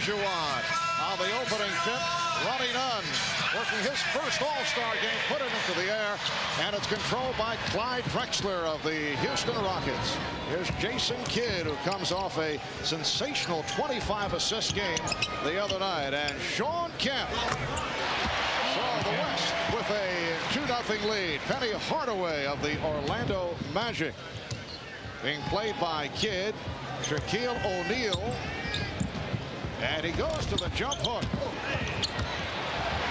Olajuwon on the opening tip. Ronnie Nunn working his first All-Star game, put it into the air, and it's controlled by Clyde Drexler of the Houston Rockets. Here's Jason Kidd, who comes off a sensational 25-assist game the other night, and Shawn Kemp. So the West with a 2-0 lead. Penny Hardaway of the Orlando Magic being played by Kidd. Shaquille O'Neal, and he goes to the jump hook.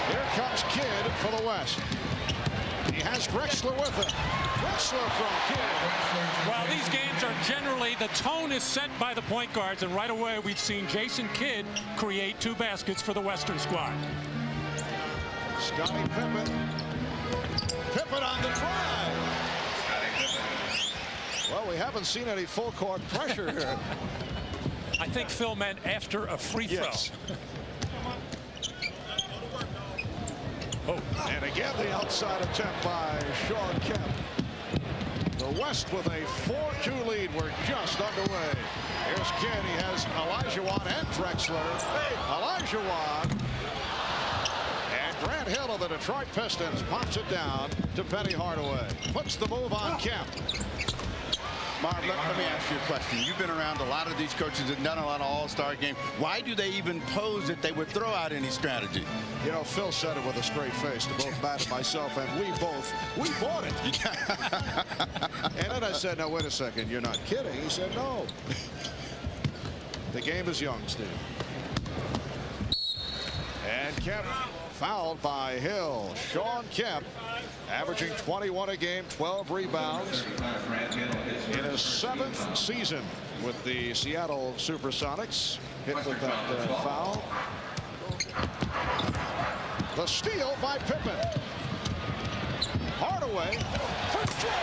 Here comes Kidd for the West. He has Drexler with him. Drexler from Kidd. Well, these games are generally, the tone is set by the point guards, and right away we've seen Jason Kidd create 2 baskets for the Western squad. Scottie Pippen. Pippen on the drive. Well, we haven't seen any full court pressure here. I think Phil meant after a free throw. Yes. Oh. And again, the outside attempt by Shawn Kemp. The West with a 4-2 lead. We're just underway. Here's Kidd. He has Olajuwon and Drexler. Olajuwon. And Grant Hill of the Detroit Pistons pops it down to Penny Hardaway. Puts the move on Kemp. Marv, let me ask you a question. You've been around a lot of these coaches and done a lot of all-star games. Why do they even pose that they would throw out any strategy? You know, Phil said it with a straight face to both Matt and myself, and we bought it. And then I said, no, wait a second, you're not kidding. He said, no. The game is young, Steve. And Kemp fouled by Hill. Shawn Kemp averaging 21 a game, 12 rebounds in his 7th season with the Seattle Supersonics. Hit with that foul. The steal by Pippen. Hardaway for Jordan.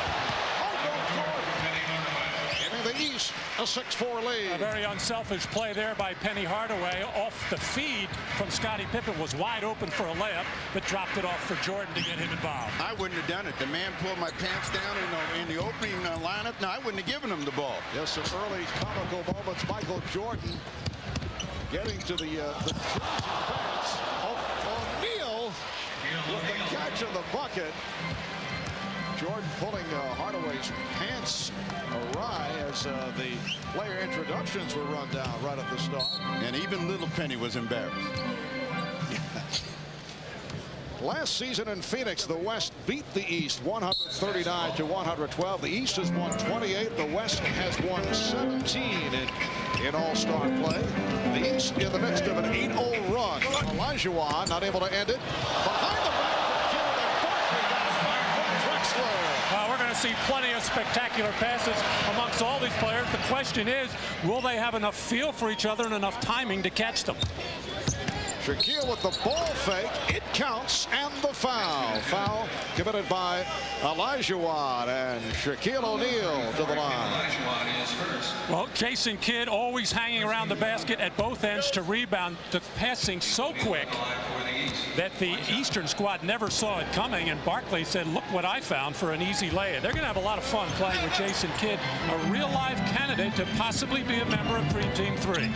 Giving the East a 6-4 lead. A very unselfish play there by Penny Hardaway. Off the feed from Scottie Pippen, was wide open for a layup, but dropped it off for Jordan to get him involved. I wouldn't have done it. The man pulled my pants down in the opening lineup. No, I wouldn't have given him the ball. Yes, some early comical moments. Michael Jordan getting to the pants. O'Neal with the catch of the bucket. Jordan pulling Hardaway's pants awry as the player introductions were run down right at the start. And even little Penny was embarrassed. Last season in Phoenix, the West beat the East 139 to 112. The East has won 28. The West has won 17 in All-Star play. The East in the midst of an 8-0 run. Olajuwon not able to end it. Behind the back from Kidd and Drexler. Well, we're going to see plenty of spectacular passes amongst all these players. The question is, will they have enough feel for each other and enough timing to catch them? Shaquille with the ball fake. It counts, and the foul. Foul committed by Olajuwon, and Shaquille O'Neal to the line. Well, Jason Kidd always hanging around the basket at both ends to rebound. The passing so quick that the Eastern squad never saw it coming, and Barkley said, look what I found for an easy lay. They're going to have a lot of fun playing with Jason Kidd, a real live candidate to possibly be a member of Dream Team 3.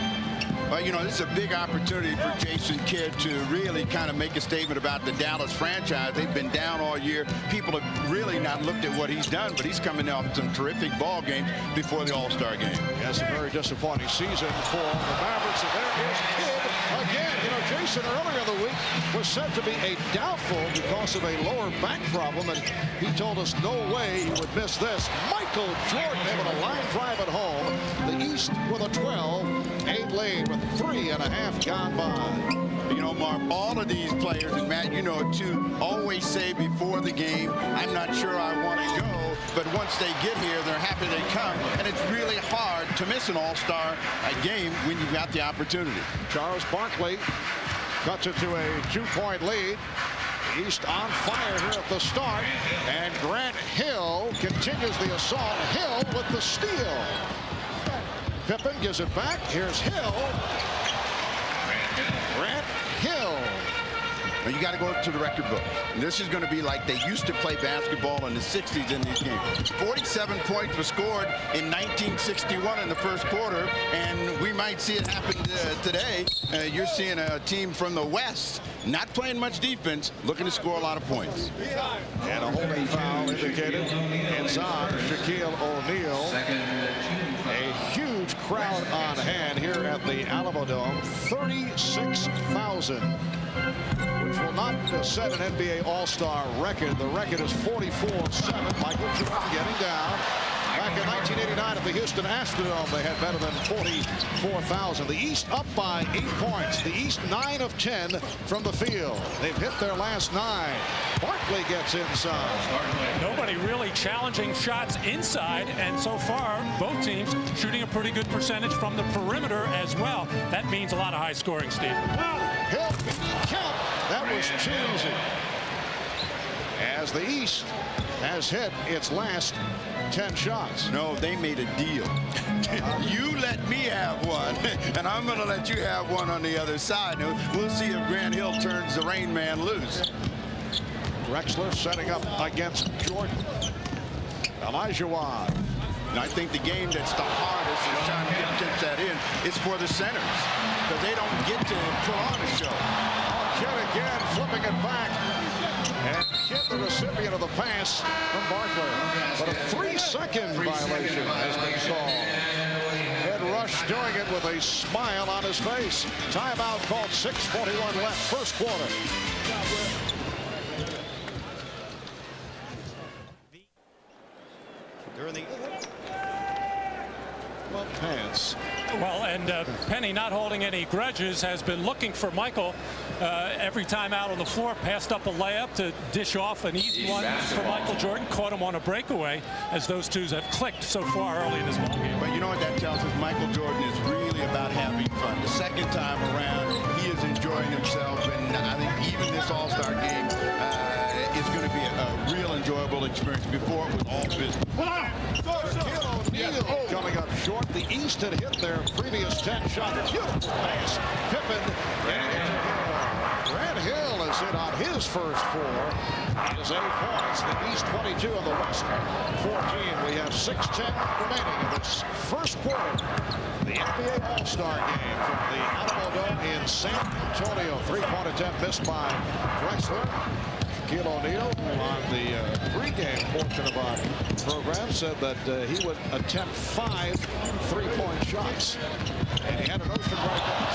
Well, you know, this is a big opportunity for Jason Kidd to really kind of make a statement about the Dallas franchise. They've been down all year. People have really not looked at what he's done, but he's coming off some terrific ball games before the All-Star game. Yes, a very disappointing season for the Mavericks, and there is Kidd again. You know, Jason earlier in the week was said to be a doubtful because of a lower back problem, and he told us no way he would miss this. Michael Jordan able to line drive it home. The East with a 12-8 lead with 3.5 gone by. You know, Mark, all of these players, and Matt, you know it too, always say before the game, I'm not sure I want to go, but once they get here, they're happy they come, and it's really hard to miss an all-star game when you've got the opportunity. Charles Barkley cuts it to a 2-point lead. East on fire here at the start, and Grant Hill continues the assault. Hill with the steal. Pippen gives it back. Here's Hill. Grant Hill. Now you got to go to the record book. And this is going to be like they used to play basketball in the 60s in these games. 47 points were scored in 1961 in the first quarter, and we might see it happen today. You're seeing a team from the West not playing much defense, looking to score a lot of points. And a holding foul indicated. It's on Shaquille O'Neal. A huge crowd on hand here at the Alamodome. 36,000. Which will not set an NBA All-Star record. The record is 44-7. Michael Jordan getting down. Back in 1989 at the Houston Astrodome, they had better than 44,000. The East up by 8 points. The East 9 of 10 from the field. They've hit their last 9. Barkley gets inside. Nobody really challenging shots inside, and so far both teams shooting a pretty good percentage from the perimeter as well. That means a lot of high scoring, Steve. Hill count. That was too easy. As the East has hit its last 10 shots. No, they made a deal. You let me have one, and I'm going to let you have one on the other side. We'll see if Grant Hill turns the Rain Man loose. Drexler setting up against Jordan. Ciudad. And I think the game that's the hardest is trying to get that in is for the centers, because they don't get to put on a show. Kidd again, flipping it back. And Kidd, the recipient of the pass from Barkley. But a 3-second violation has been called. Ed Rush doing it with a smile on his face. Timeout called, 6:41 left, first quarter. During the pants. Well, and Penny, not holding any grudges, has been looking for Michael every time out on the floor. Passed up a layup to dish off an easy one for Michael Jordan. Caught him on a breakaway, as those two have clicked so far early in this ballgame. But you know what that tells us? Michael Jordan is really about having fun. The second time around, he is enjoying himself, and I think even this All-Star game is going to be a real enjoyable experience. Before it was all business. Coming up short. The East had hit their previous 10 shot. Beautiful pass. Pippen getting it to Hill. Grant Hill is in on his first 4. That is 8 points. The East 22 and the West 14. We have 6:10 remaining in this first quarter. The NBA All-Star game from the Alamodome in San Antonio. 3-point attempt missed by Drexler. Shaquille O'Neal, on the pregame portion of our program, said that he would attempt 5 3-point shots. And he had an ocean right there.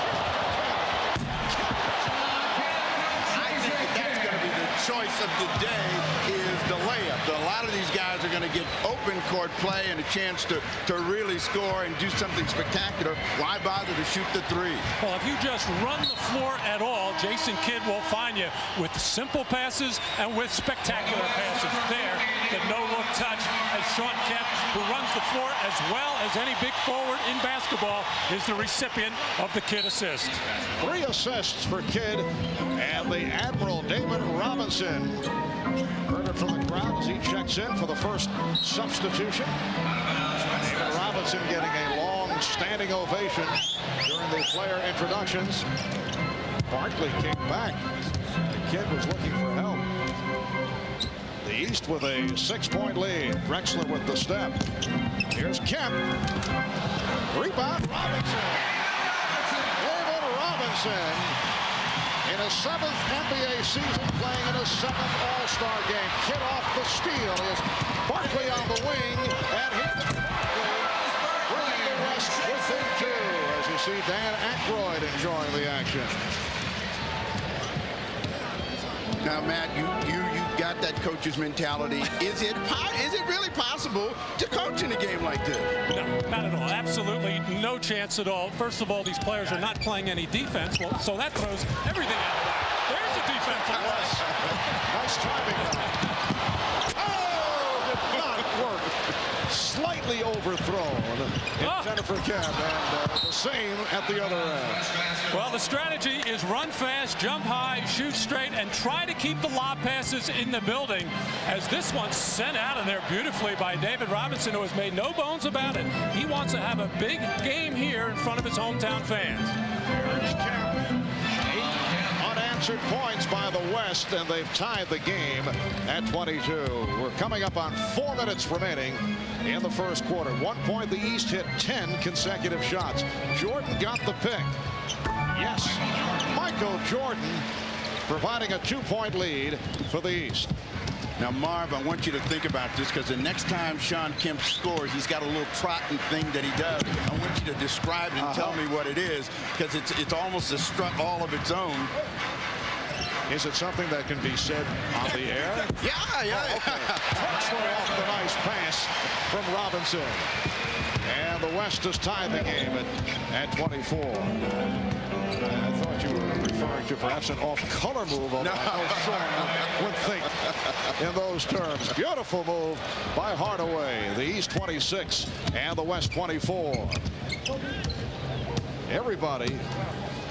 I think that's going to be the choice of the day is the layup. A lot of these guys are going to get open court play and a chance to really score and do something spectacular. Why bother to shoot the 3? Well, if you just run the floor at all, Jason Kidd will find you with simple passes and with spectacular passes. There, the no-look touch as Sean Kemp, who runs the floor as well as any big forward in basketball, is the recipient of the Kidd assist. 3 assists for Kidd, and the Admiral David Robinson. Heard it from the crowd as he checks in for the first substitution. David Robinson getting a long standing ovation during the player introductions. Barkley came back. The Kidd was looking for help. The East with a 6-point lead. Drexler with the step. Here's Kemp. Rebound, Robinson. David Robinson in his 7th NBA season, playing in his 7th All-Star game. Kidd off the steal. Is Barkley on the wing, and here's Barkley bringing the West within 2. As you see Dan Aykroyd enjoying the action. Now, Matt, you got that coach's mentality. Is it really possible to coach in a game like this? No, not at all. Absolutely no chance at all. First of all, these players are not playing any defense, so that throws everything out of whack. There's a defensive rush. Nice timing. Oh, did not work. Slightly overthrown. Intended for Kemp, and the same at the other end. Well, the strategy is run fast, jump high, shoot straight, and try to keep the lob passes in the building, as this one's sent out of there beautifully by David Robinson, who has made no bones about it. He wants to have a big game here in front of his hometown fans. Here's Kemp. 8 unanswered unanswered points by the West, and they've tied the game at 22. We're coming up on 4 minutes remaining in the first quarter. 1 point, the East hit 10 consecutive shots. Jordan got the pick. Yes, Michael Jordan providing a 2-point lead for the East. Now, Marv, I want you to think about this, because the next time Shawn Kemp scores, he's got a little trotting thing that he does. I want you to describe it and tell me what it is, because it's almost a strut all of its own. Is it something that can be said on the air? Yeah. Oh, okay. Drexler off the nice pass from Robinson. And the West has tied the game at 24. I thought you were referring to perhaps an off-color move. No. Shawn would think in those terms. Beautiful move by Hardaway. The East 26 and the West 24. Everybody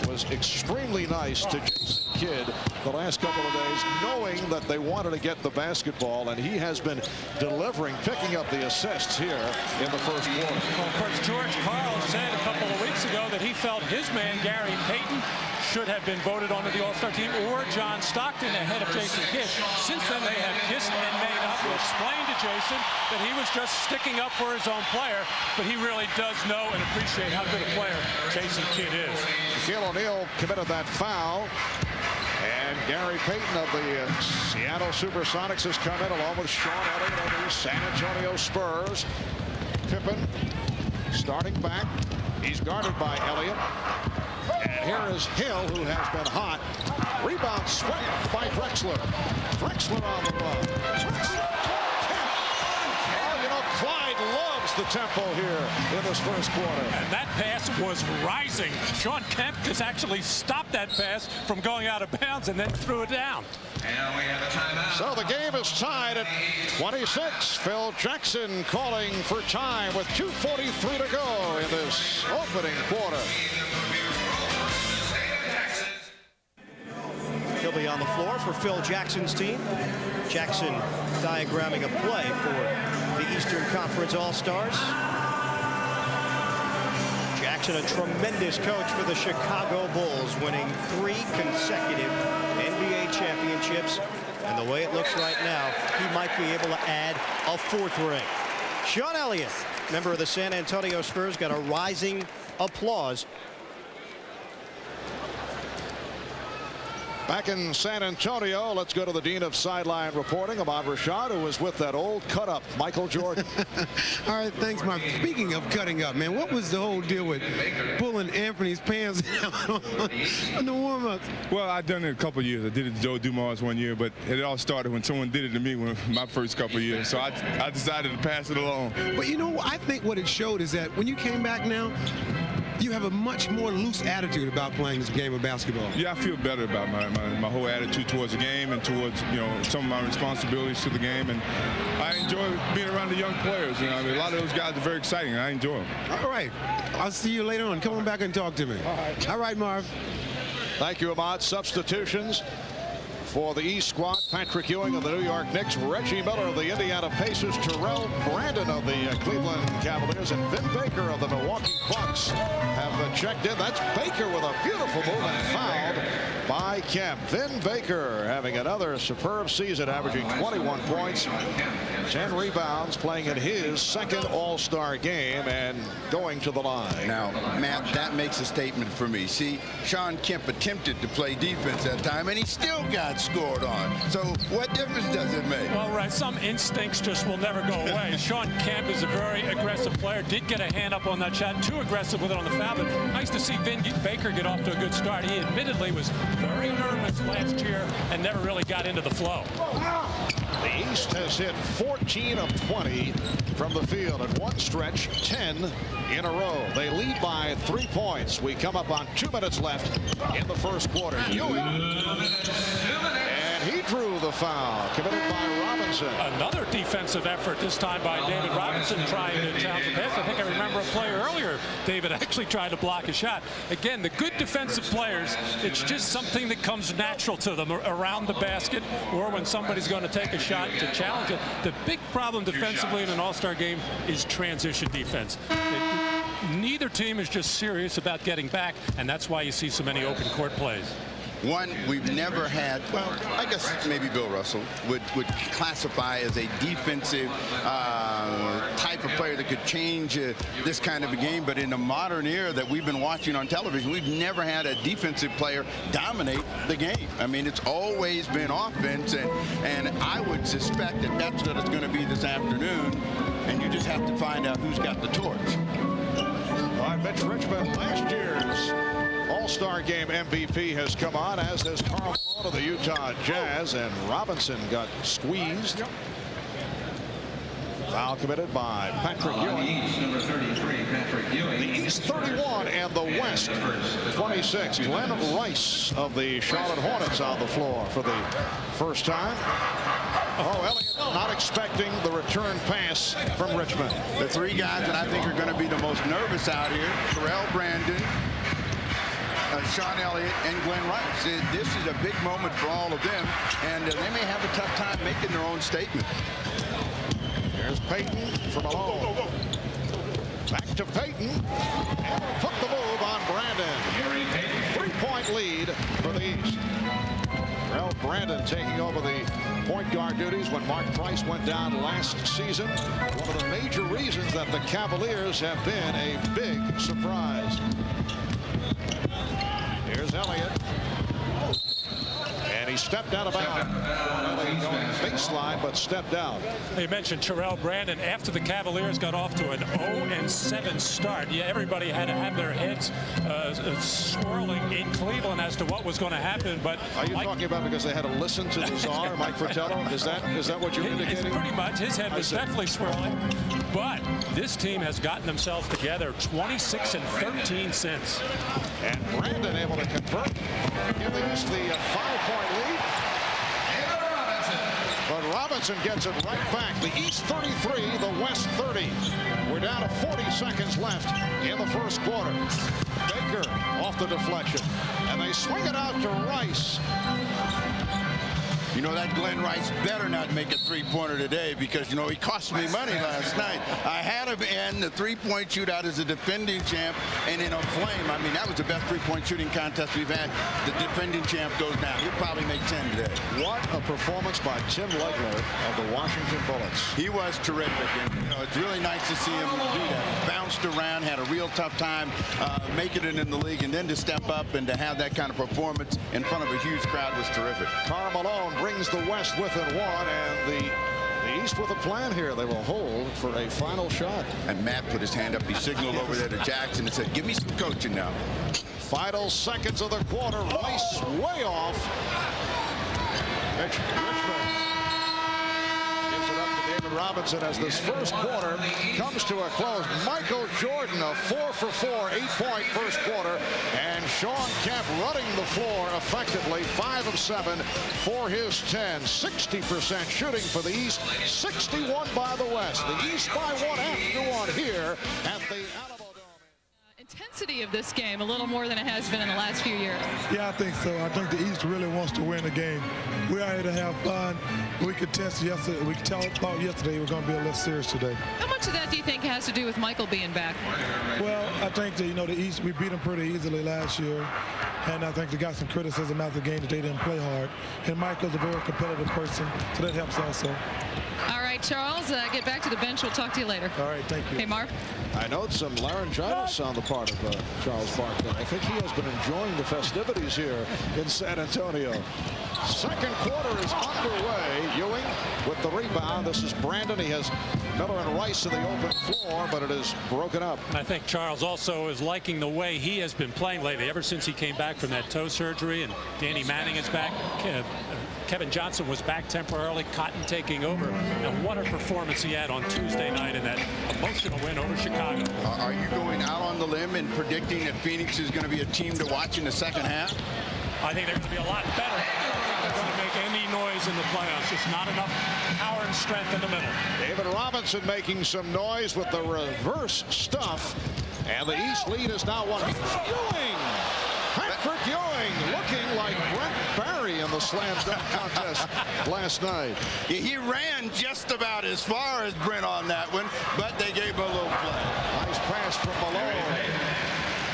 was extremely nice to Jason Kidd the last couple of days, knowing that they wanted to get the basketball, and he has been delivering, picking up the assists here in the first quarter. Well, of course, George Karl said a couple of weeks ago that he felt his man, Gary Payton, should have been voted onto the All-Star team, or John Stockton ahead of Jason Kidd. Since then, they have kissed and made up. He explained to Jason that he was just sticking up for his own player, but he really does know and appreciate how good a player Jason Kidd is. Shaquille O'Neal committed that foul, and Gary Payton of the Seattle Supersonics has come in along with Sean Elliott of the San Antonio Spurs. Pippen starting back. He's guarded by Elliott. And here is Hill, who has been hot. Rebound swept by Drexler. Drexler on the run. Drexler. Oh, you know, Clyde loves the tempo here in this first quarter. And that pass was rising. Shawn Kemp just actually stopped that pass from going out of bounds and then threw it down. And we have a timeout. So the game is tied at 26. Phil Jackson calling for time with 2:43 to go in this opening quarter. He'll be on the floor for Phil Jackson's team. Jackson diagramming a play for the Eastern Conference All-Stars. Jackson, a tremendous coach for the Chicago Bulls, winning 3 consecutive NBA championships. And the way it looks right now, he might be able to add a 4th ring. Sean Elliott, member of the San Antonio Spurs, got a rising applause. Back in San Antonio, let's go to the Dean of Sideline Reporting, Ahmad Rashad, who was with that old cut-up, Michael Jordan. All right, thanks, Mark. Speaking of cutting up, man, what was the whole deal with pulling Anthony's pants down on the warm-ups? Well, I've done it a couple of years. I did it to Joe Dumars one year, but it all started when someone did it to me my first couple of years. So I decided to pass it along. But, you know, I think what it showed is that when you came back now, you have a much more loose attitude about playing this game of basketball. Yeah, I feel better about my whole attitude towards the game and towards, you know, some of my responsibilities to the game. And I enjoy being around the young players. You know, I mean, a lot of those guys are very exciting, and I enjoy them. All right. I'll see you later on. Come on back and talk to me. All right, Marv. Thank you, Ahmad. Substitutions for the East squad: Patrick Ewing of the New York Knicks, Reggie Miller of the Indiana Pacers, Terrell Brandon of the Cleveland Cavaliers, and Vin Baker of the Milwaukee Bucks have checked in. That's Baker with a beautiful move and fouled by Kemp. Vin Baker having another superb season, averaging 21 points, 10 rebounds, playing in his second All-Star game and going to the line. Now, Matt, that makes a statement for me. See, Shawn Kemp attempted to play defense that time, and he still got scored on. So what difference does it make? Well, right, some instincts just will never go away. Shawn Kemp is a very aggressive player. Did get a hand up on that shot. Too aggressive with it on the foul. But nice to see Vin Baker get off to a good start. He admittedly was very nervous last year and never really got into the flow. The East has hit 14 of 20 from the field at one stretch, 10 in a row. They lead by 3 points. We come up on 2 minutes left in the first quarter. Ewing, and he drew the foul committed by Robinson. Another defensive effort, this time by David Robinson, trying to challenge the pass. I think I remember a player earlier, David, actually tried to block a shot. Again, the good defensive players, it's just something that comes natural to them around the basket, or when somebody's going to take a shot to challenge it. The big problem defensively in an all-star game is transition defense. Neither team is just serious about getting back, and that's why you see so many open court plays. One, we've never had, well, I guess maybe Bill Russell would classify as a defensive type of player that could change this kind of a game. But in the modern era that we've been watching on television, we've never had a defensive player dominate the game. I mean, it's always been offense, and I would suspect that that's what it's going to be this afternoon, and you just have to find out who's got the torch. Well, Mitch Richmond, last year's All-Star Game MVP, has come on, as has Karl Malone of the Utah Jazz, and Robinson got squeezed. Foul committed by Patrick Ewing. Number 33, Patrick Ewing. The East 31 and the West 26. Glenn Rice of the Charlotte Hornets on the floor for the first time. Oh, Elliott not expecting the return pass from Richmond. The three guys that I think are going to be the most nervous out here, Terrell Brandon, Sean Elliott, and Glenn Rice. This is a big moment for all of them, and they may have a tough time making their own statement. Here's Payton from Malone. Back to Payton. And put the move on Brandon. 3-point lead for the East. Terrell Brandon taking over the point guard duties when Mark Price went down last season. One of the major reasons that the Cavaliers have been a big surprise. Here's Elliott. And he stepped out of bounds. Baseline, but stepped out. You mentioned Terrell Brandon. After the Cavaliers got off to an 0-7 start, yeah, everybody had to have their heads swirling in Cleveland as to what was going to happen. But are you talking about because they had to listen to the czar, Mike Fratello? Is that what you're indicating? Pretty much. His head was definitely swirling. But this team has gotten themselves together. 26-13 since. And Brandon able to convert. Give the East the 5-point lead. But Robinson gets it right back. The East 33, the West 30. We're down to 40 seconds left in the first quarter. Baker off the deflection. And they swing it out to Rice. You know, that Glenn Rice better not make a three-pointer today because, you know, he cost me money last night. I had him in the three-point shootout as a defending champ, and in a flame. I mean, that was the best three-point shooting contest we've had. The defending champ goes down. He'll probably make 10 today. What a performance by Tim Legler of the Washington Bullets. He was terrific, and, you know, it's really nice to see him do that. He bounced around, had a real tough time making it in the league, and then to step up and to have that kind of performance in front of a huge crowd was terrific. Karl Malone brings the West within one, and the East with a plan here. They will hold for a final shot. And Matt put his hand up. He signaled over there to Jackson and said, give me some coaching now. Final seconds of the quarter. Rice way off. Richmond gives it up to David Robinson as this first quarter comes to a close. Michael Jordan, a 4 for 4, 8-point first quarter. And Sean Kemp running the floor effectively, 5 of 7 for his 10. 60% shooting for the East, 61 by the West. The East by 1 after 1 here at the Alamodome. Intensity of this game a little more than it has been in the last few years. Yeah, I think so. I think the East really wants to win the game. We're out here to have fun. We could test yesterday. We thought yesterday we're going to be a little serious today. How much of that do you think has to do with Michael being back? Well, I think that, you know, the East, we beat them pretty easily last year. And I think they got some criticism after the game that they didn't play hard. And Michael's a very competitive person, so that helps also. All right, Charles, get back to the bench. We'll talk to you later. All right, thank you. Hey, Mark. I note some laryngitis on the part of Charles Barkley. I think he has been enjoying the festivities here in San Antonio. Second quarter is underway. Ewing with the rebound. This is Brandon. He has Miller and Rice in the open floor, but it is broken up. I think Charles also is liking the way he has been playing lately, ever since he came back from that toe surgery, and Danny Manning is back. Kevin Johnson was back temporarily, Cotton taking over. And what a performance he had on Tuesday night in that emotional win over Chicago. Are you going out on the limb and predicting that Phoenix is going to be a team to watch in the second half? I think they're going to be a lot better. They're going to make any noise in the playoffs. It's not enough power and strength in the middle. David Robinson making some noise with the reverse stuff. And the East lead is now 1. Ewing! Patrick Ewing looking like Brent Barry in the slam dunk contest last night. He ran just about as far as Brent on that one, but they gave him a little play. Nice pass from Malone.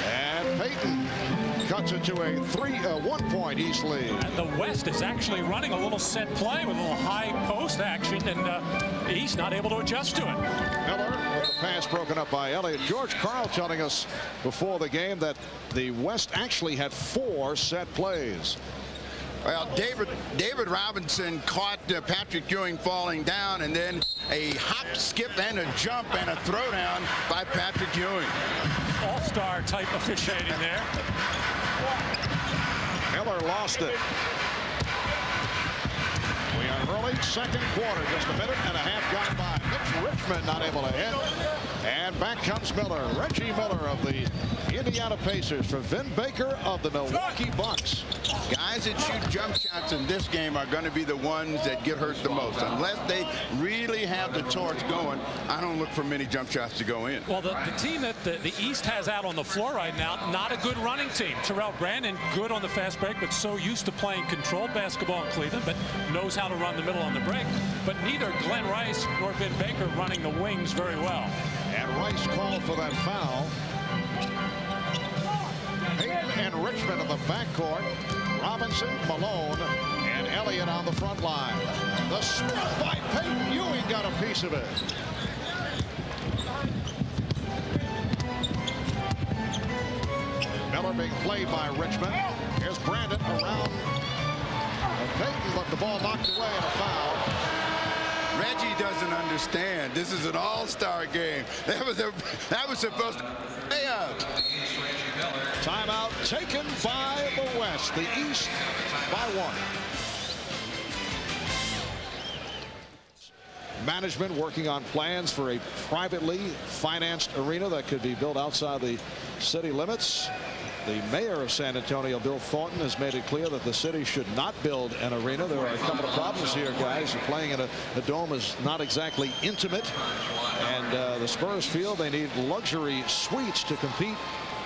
And Payton cuts it to a 1-point East lead. And the West is actually running a little set play with a little high post action, and East not able to adjust to it. Miller with the pass broken up by Elliott. George Karl telling us before the game that the West actually had 4 set plays. Well, David Robinson caught Patrick Ewing falling down, and then a hop, skip, and a jump and a throwdown by Patrick Ewing. All-star type officiating there. Miller lost it. We are early second quarter, just a minute and a half gone by. Mitch Richmond not able to hit. And back comes Miller. Reggie Miller of the Indiana Pacers for Vin Baker of the Milwaukee Bucks. Guys that shoot jump shots in this game are going to be the ones that get hurt the most. Unless they really have the torch going, I don't look for many jump shots to go in. Well, the team that the East has out on the floor right now, not a good running team. Terrell Brandon, good on the fast break, but so used to playing controlled basketball in Cleveland, but knows how to run the middle on the break. But neither Glenn Rice nor Vin Baker running the wings very well. And Rice called for that foul. Payton and Richmond in the backcourt. Robinson, Malone, and Elliott on the front line. The sweep by Payton. Ewing got a piece of it. Miller being played by Richmond. Here's Brandon around Payton, but the ball knocked away and a foul. Reggie doesn't understand. This is an all-star game. That was supposed to pay out. Timeout taken by the West. The East by 1. Management working on plans for a privately financed arena that could be built outside the city limits. The mayor of San Antonio, Bill Thornton, has made it clear that the city should not build an arena. There are a couple of problems here, guys. Playing in a dome is not exactly intimate. And the Spurs feel they need luxury suites to compete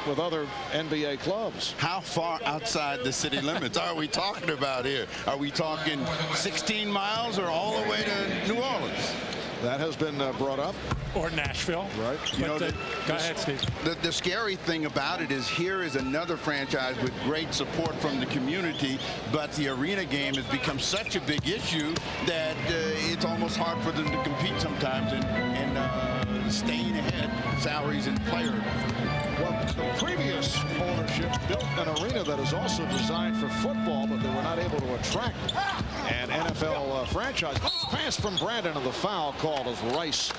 with other NBA clubs. How far outside the city limits are we talking about here? Are we talking 16 miles or all the way to New Orleans? That has been brought up. Or Nashville. Right. You know, go ahead, Steve. The scary thing about it is here is another franchise with great support from the community, but the arena game has become such a big issue that it's almost hard for them to compete sometimes in staying ahead salaries and players. Well, the previous ownership built an arena that is also designed for football, but they were not able to attract an NFL franchise. Nice pass from Brandon, and the foul called as Rice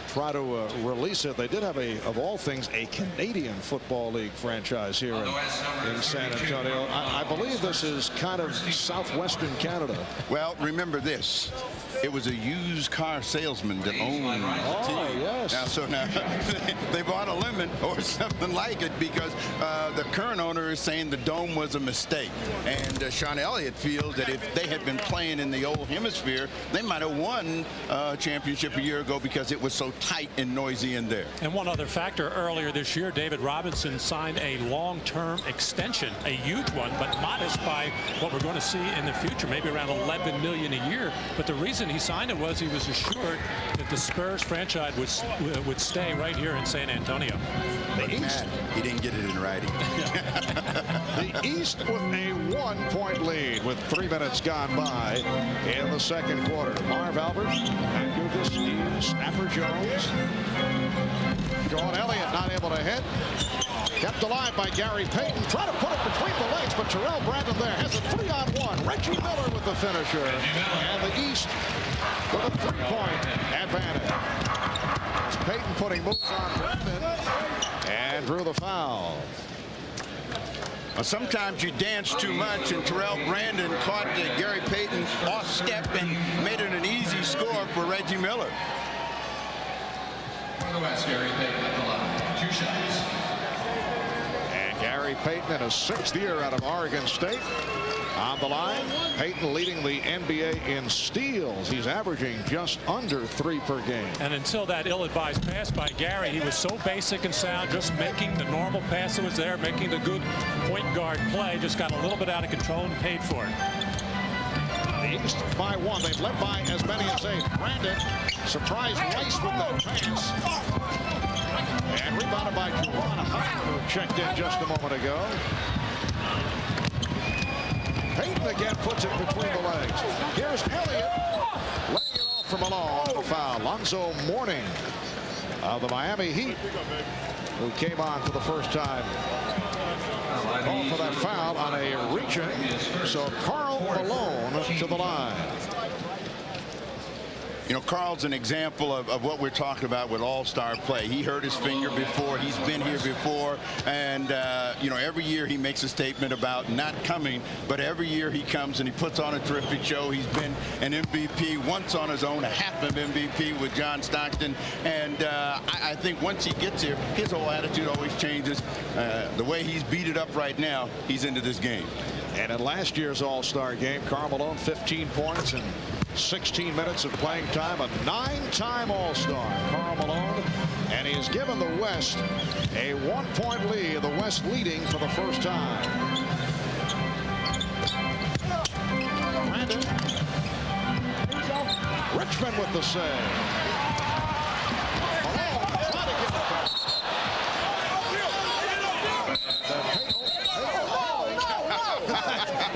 try to release it. They did have of all things, a Canadian Football League franchise here in San Antonio. I believe this is kind of southwestern Canada. Well, remember this. It was a used car salesman that owned the team. Yes. Now, they bought a lemon or something like it because the current owner is saying the dome was a mistake. And Sean Elliott feels that if they had been playing in the old hemisphere, they might have won a championship a year ago because it was so tight and noisy in there. And one other factor, earlier this year, David Robinson signed a long-term extension, a huge one, but modest by what we're going to see in the future, maybe around $11 million a year. But the reason he signed it was he was assured that the Spurs franchise would stay right here in San Antonio. The East, he didn't get it in writing. The East with a 1-point lead with 3 minutes gone by in the second quarter. Marv Albert, Matt Gugas, Steve Snapper Jones. Sean Elliott not able to hit. Kept alive by Gary Payton. Try to put it between the legs, but Terrell Brandon there has a 3-on-1. Reggie Miller with the finisher. And the East with a 3-point advantage. It's Payton putting moves on Brandon and drew the foul. Sometimes you dance too much, and Terrell Brandon caught Gary Payton off step and made it an easy score for Reggie Miller. For the West, Gary Payton at the line. 2 shots. And Gary Payton in his 6th year out of Oregon State. On the line, Payton leading the NBA in steals. He's averaging just under 3 per game. And until that ill-advised pass by Gary, he was so basic and sound, just making the normal pass that was there, making the good point guard play, just got a little bit out of control and paid for it. The East by 1. They've led by as many as 8. Brandon surprised Rice with that pass. And rebounded by Juwan Howard, who checked in just a moment ago. Payton again puts it between the legs. Here's Elliott laying it off from Malone. The foul. Lonzo Mourning of the Miami Heat, who came on for the first time. Called for that foul on a reach-in. So Karl Malone to the line. You know, Karl's an example of what we're talking about with all-star play. He hurt his finger before. He's been here before. And, you know, every year he makes a statement about not coming. But every year he comes and he puts on a terrific show. He's been an MVP once on his own, a half of MVP with John Stockton. And I think once he gets here, his whole attitude always changes. The way he's beat it up right now, he's into this game. And in last year's all-star game, Karl Malone, 15 points and 16 minutes of playing time, a 9-time All-Star, Karl Malone, and he has given the West a 1-point lead, the West leading for the first time. Brandon. Richmond with the save. Malone trying to get the foul.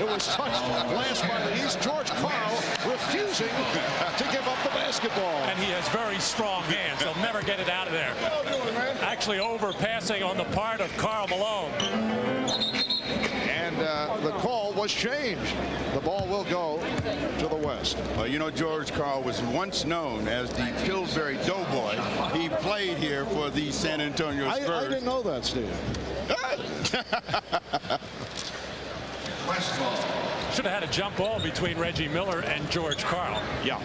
It was touched last by the East. George Karl refusing to give up the basketball. And he has very strong hands. He'll never get it out of there. Actually overpassing on the part of Karl Malone. And the call was changed. The ball will go to the West. Well, you know, George Karl was once known as the Pillsbury Doughboy. He played here for the San Antonio Spurs. I didn't know that, Steve. Should have had a jump ball between Reggie Miller and George Karl. Yeah.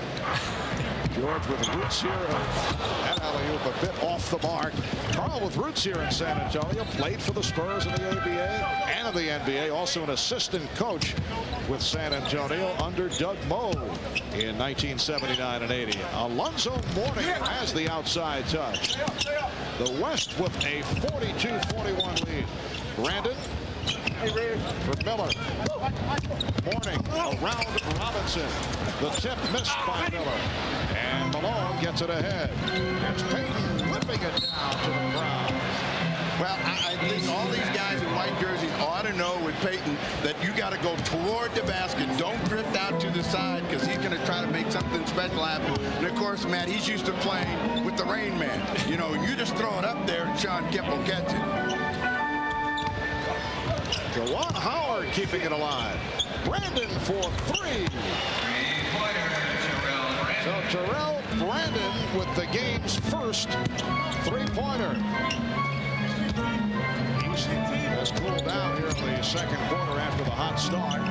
George with roots here at alley-oop, a bit off the mark. Karl with roots here in San Antonio, played for the Spurs in the ABA and in the NBA, also an assistant coach with San Antonio under Doug Moe in 1979 and 80. Alonzo Mourning has the outside touch. The West with a 42-41 lead. Brandon for Miller. Mourning around Robinson. The tip missed by Miller. And Malone gets it ahead. There's Payton whipping it down to the crowd. Well, I think all these guys in white jerseys ought to know with Payton that you got to go toward the basket. Don't drift out to the side because he's going to try to make something special happen. And, of course, Matt, he's used to playing with the Rain Man. You know, you just throw it up there and Sean Kemp will catch it. Juwan Howard keeping it alive. Brandon for three. So Terrell Brandon with the game's first three-pointer. East has cooled down here in the second quarter after the hot start.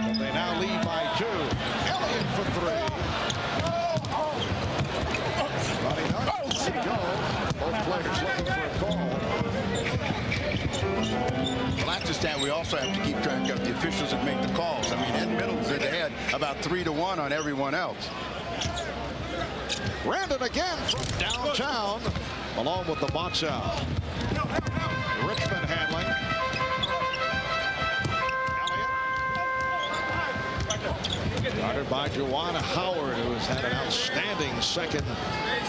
But they now lead by 2. Elliott for three. Running up to go. Both players looking for a call. Well, that's a stat we also have to keep track of, the officials that make the calls. I mean, Ed Middleton's ahead about 3-1 on everyone else. Brandon again from downtown. Malone with the box out. Richmond handling. Elliott. Guarded by Juwan Howard, who has had an outstanding second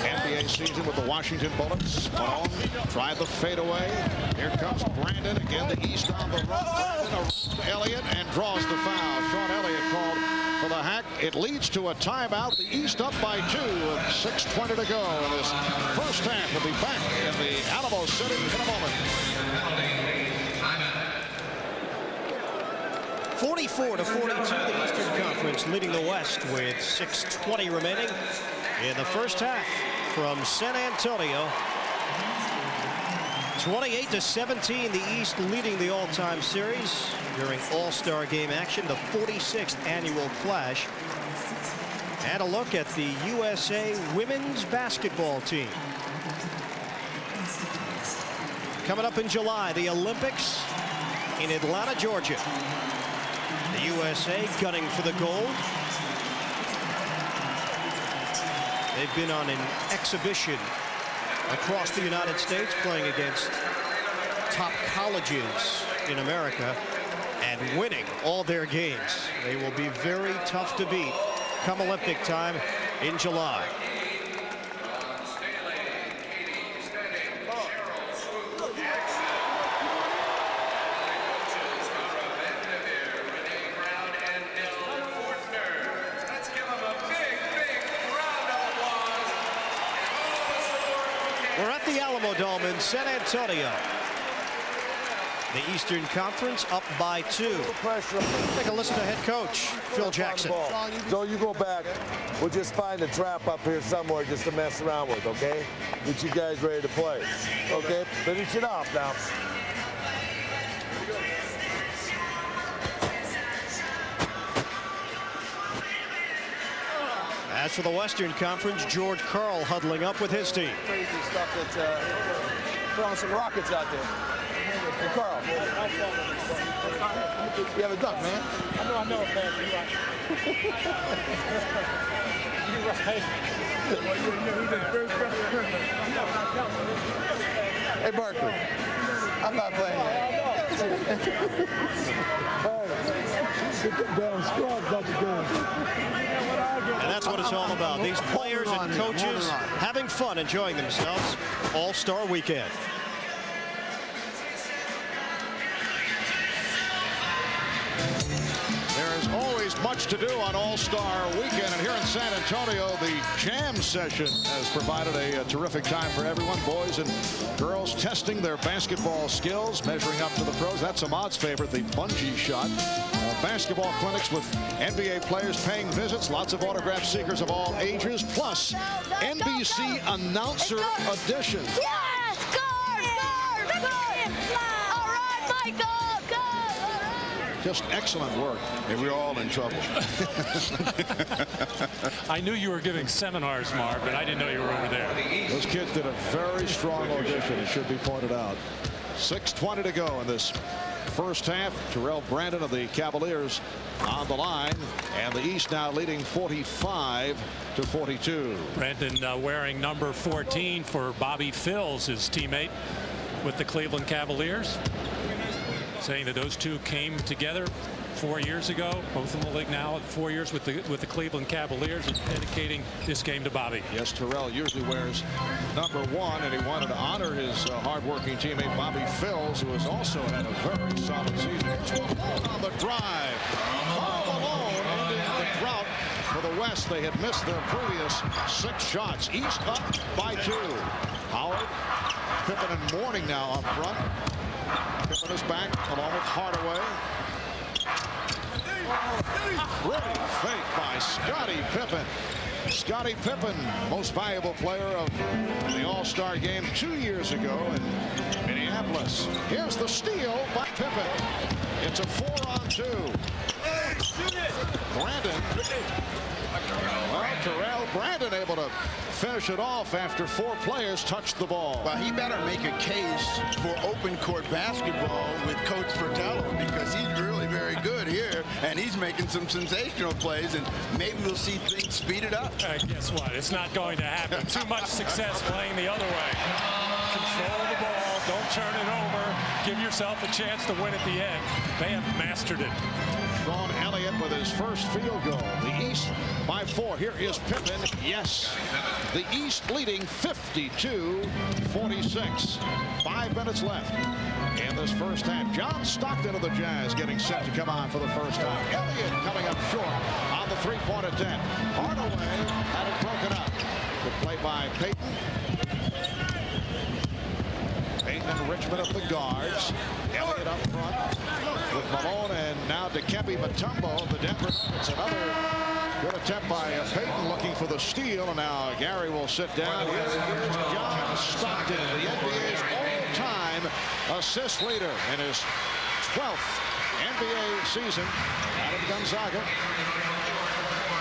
NBA season with the Washington Bullets. Malone tried the fadeaway. Here comes Brandon. Again, the East on the run. Brandon around Elliott and draws the foul. Sean Elliott called for the hack. It leads to a timeout. The East up by 2 with 6:20 to go in this first half. We'll be back in the Alamo City in a moment. 44-42, the Eastern Conference leading the West with 6:20 remaining in the first half from San Antonio. 28-17, the East leading the all-time series during All-Star Game action, the 46th annual clash. And a look at the USA women's basketball team. Coming up in July, the Olympics in Atlanta, Georgia. The USA gunning for the gold. They've been on an exhibition across the United States, playing against top colleges in America and winning all their games. They will be very tough to beat come Olympic time in July. We're at the Alamodome in San Antonio. The Eastern Conference up by 2. Take a listen to head coach Phil Jackson. So you go back. We'll just find a trap up here somewhere just to mess around with, okay? Get you guys ready to play. Okay? Finish it off now. As for the Western Conference, George Karl huddling up with his team. Crazy stuff that's throwing some rockets out there. Hey, Carl. You have a duck, man. I know, man. You're right. Hey, Barkley. I'm not playing that. Get them damn scrubs out the game. And that's what it's all about. These players and coaches having fun, enjoying themselves. All-Star Weekend. There is always much to do on All-Star Weekend, and here in San Antonio, the jam session has provided a terrific time for everyone. Boys and girls testing their basketball skills, measuring up to the pros. That's Ahmad's favorite, the bungee shot. Basketball clinics with NBA players paying visits, lots of autograph seekers of all ages, plus NBC announcer editions. Yes! Score! All right, Michael! Go! Just excellent work. And we're all in trouble. I knew you were giving seminars, Marv, but I didn't know you were over there. Those kids did a very strong audition, it should be pointed out. 6:20 to go in this first half. Terrell Brandon of the Cavaliers on the line, and the East now leading 45-42. Brandon wearing number 14 for Bobby Phills, his teammate with the Cleveland Cavaliers, saying that those two came together 4 years ago, both in the league now, 4 years with the Cleveland Cavaliers, and dedicating this game to Bobby. Yes, Terrell usually wears number 1, and he wanted to honor his hardworking teammate Bobby Phills, who has also had a very solid season. Here's Malone on the drive. Malone ending the drought for the West. They had missed their previous 6 shots. East up by 2. Howard, Pippen and Mourning now up front. Pippen is back along with Hardaway. Great fake by Scottie Pippen. Scottie Pippen, most valuable player of the All-Star game 2 years ago in Minneapolis. Here's the steal by Pippen. It's a 4-on-2. Brandon. Well, Terrell Brandon able to finish it off after 4 players touched the ball. Well, he better make a case for open court basketball with Coach Fratello, because he's really very good here, and he's making some sensational plays, and maybe we'll see things speeded up. Guess what? It's not going to happen. Too much success playing the other way. Control the ball. Don't turn it over. Give yourself a chance to win at the end. They have mastered it. Sean Elliott with his first field goal. The East by 4. Here is Pippen. Yes. The East leading 52-46. 5 minutes left in this first half. John Stockton of the Jazz getting set to come on for the first time. Elliott coming up short on the 3-point attempt. Hardaway had it broken up. Good play by Payton. Payton and Richmond at the guards. Elliott up front with Malone, and now Dikembe Mutombo of the Denver Nuggets. Another good attempt by Payton looking for the steal, and now Gary will sit down. Here's John Stockton, the NBA's all-time assist leader in his 12th NBA season out of Gonzaga.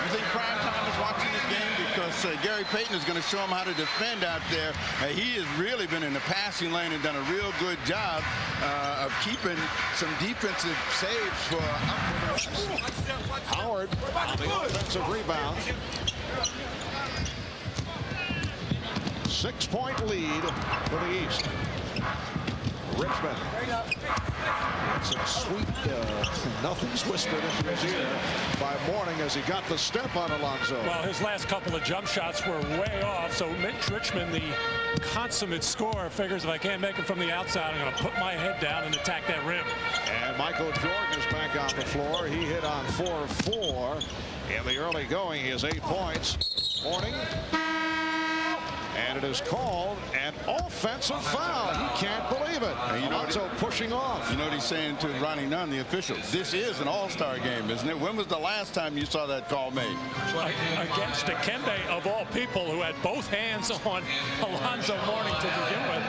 I think prime time is watching this game because Gary Payton is going to show him how to defend out there. He has really been in the passing lane and done a real good job of keeping some defensive saves for Howard on the offensive rebound. 6-point lead for the East. Richmond. Some sweet, nothing's whispered into his ear by Mourning as he got the step on Alonzo. Well, his last couple of jump shots were way off, so Mitch Richmond, the consummate scorer, figures if I can't make it from the outside, I'm going to put my head down and attack that rim. And Michael Jordan is back on the floor. He hit on 4 of 4 in the early going. He has 8 points. Mourning. And it is called an offensive foul. He can't believe it. Alonso pushing off. You know what he's saying to Ronnie Nunn, the official? This is an all-star game, isn't it? When was the last time you saw that call made? Against Dikembe, of all people, who had both hands on Alonzo Mourning to begin with.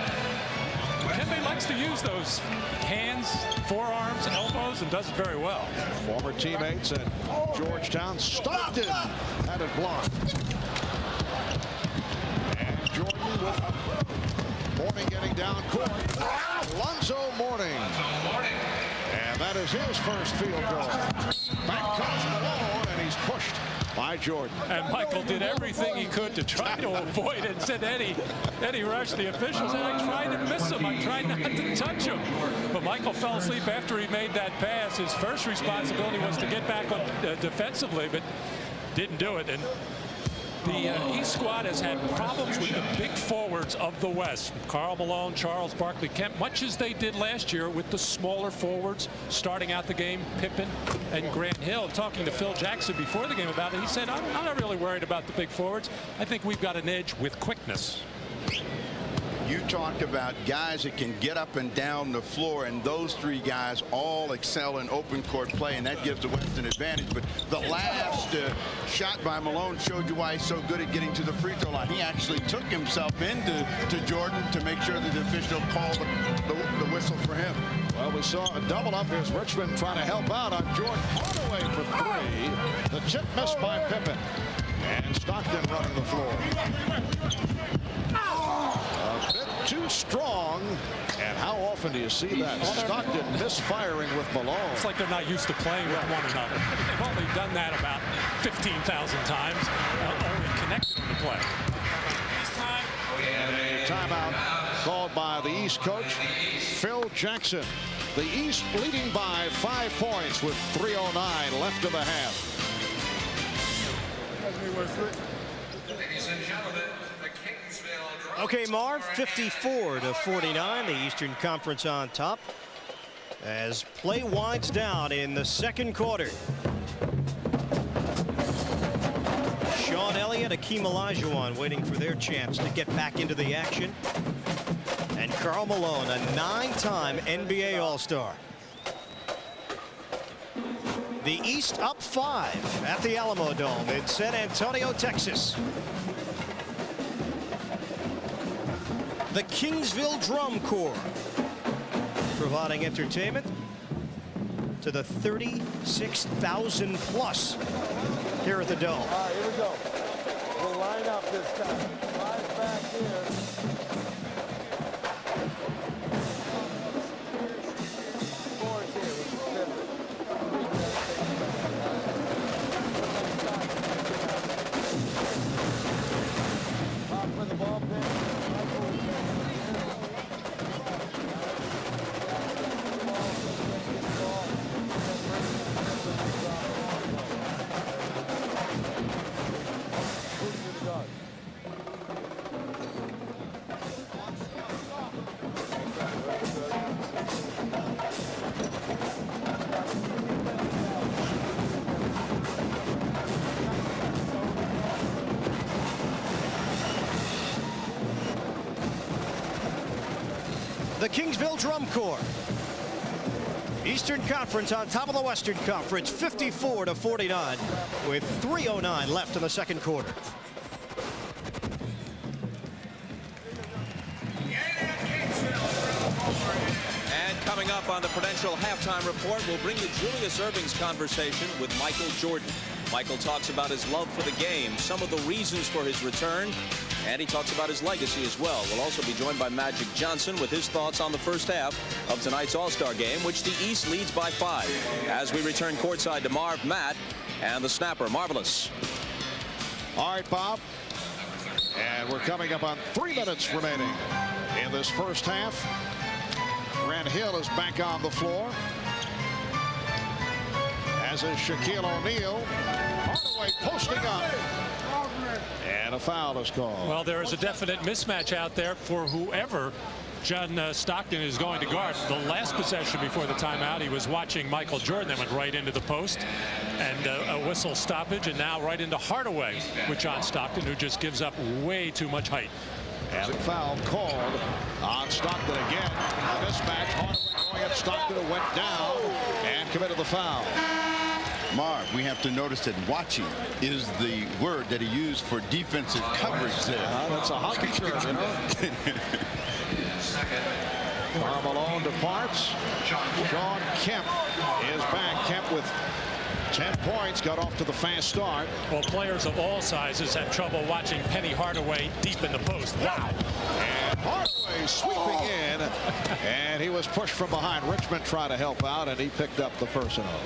Dikembe likes to use those hands, forearms, elbows, and does it very well. Former teammates at Georgetown. Stockton had it blocked. And Jordan with Mourning getting down court. Alonzo Mourning. And that is his first field goal. Back comes Malone, and he's pushed by Jordan. And Michael did everything he could to try to avoid it. Said Eddie rushed the officials, and I tried to miss him. I tried not to touch him. But Michael fell asleep after he made that pass. His first responsibility was to get back on defensively, but didn't do it. And the East squad has had problems with the big forwards of the West. Karl Malone, Charles Barkley Kemp, much as they did last year with the smaller forwards starting out the game, Pippen and Grant Hill. Talking to Phil Jackson before the game about it, he said, I'm not really worried about the big forwards. I think we've got an edge with quickness. You talked about guys that can get up and down the floor, and those three guys all excel in open court play, and that gives the West an advantage. But the last shot by Malone showed you why he's so good at getting to the free throw line. He actually took himself into Jordan to make sure that the official called the whistle for him. Well, we saw a double up. Here's Richmond trying to help out on Jordan Hardaway for three. The chip missed by Pippen. And Stockton running the floor. A bit too strong. And how often do you see that? Stockton misfiring with Malone. It's like they're not used to playing with one another. They've only done that about 15,000 times, only connected in the play. And a timeout called by the East coach, Phil Jackson. The East leading by 5 points with 3:09 left in the half. Okay, Marv, 54-49, the Eastern Conference on top as play winds down in the second quarter. Sean Elliott, Akeem Olajuwon waiting for their chance to get back into the action. And Karl Malone, a 9-time NBA All-Star. The East up 5 at the Alamodome in San Antonio, Texas. The Kingsville Drum Corps providing entertainment to the 36,000 plus here at the Dome. All right, here we go. We'll line up this time. 5 back here. The Kingsville Drum Corps. Eastern Conference on top of the Western Conference, 54-49 with 3:09 left in the second quarter. And coming up on the Prudential Halftime Report, we'll bring you Julius Erving's conversation with Michael Jordan. Michael talks about his love for the game, some of the reasons for his return, and he talks about his legacy as well. We'll also be joined by Magic Johnson with his thoughts on the first half of tonight's All-Star game, which the East leads by 5. As we return courtside to Marv, Matt, and the snapper, Marvelous. All right, Bob. And we're coming up on 3 minutes remaining in this first half. Grant Hill is back on the floor, as is Shaquille O'Neal. Hardaway posting up. And a foul is called. Well, there is a definite mismatch out there for whoever John Stockton is going to guard. The last possession before the timeout, he was watching Michael Jordan, that went right into the post, and a whistle stoppage, and now right into Hardaway with John Stockton, who just gives up way too much height. And the foul called on Stockton again. A mismatch. Hardaway going at Stockton, who went down and committed the foul. Marv, we have to notice that watching is the word that he used for defensive coverage there. That's a hockey term, you know. Malone departs. Sean Kemp is back. Kemp with 10 points, got off to the fast start. Well, players of all sizes have trouble watching Penny Hardaway deep in the post. Wow. And Hardaway sweeping in, and he was pushed from behind. Richmond tried to help out, and he picked up the personal.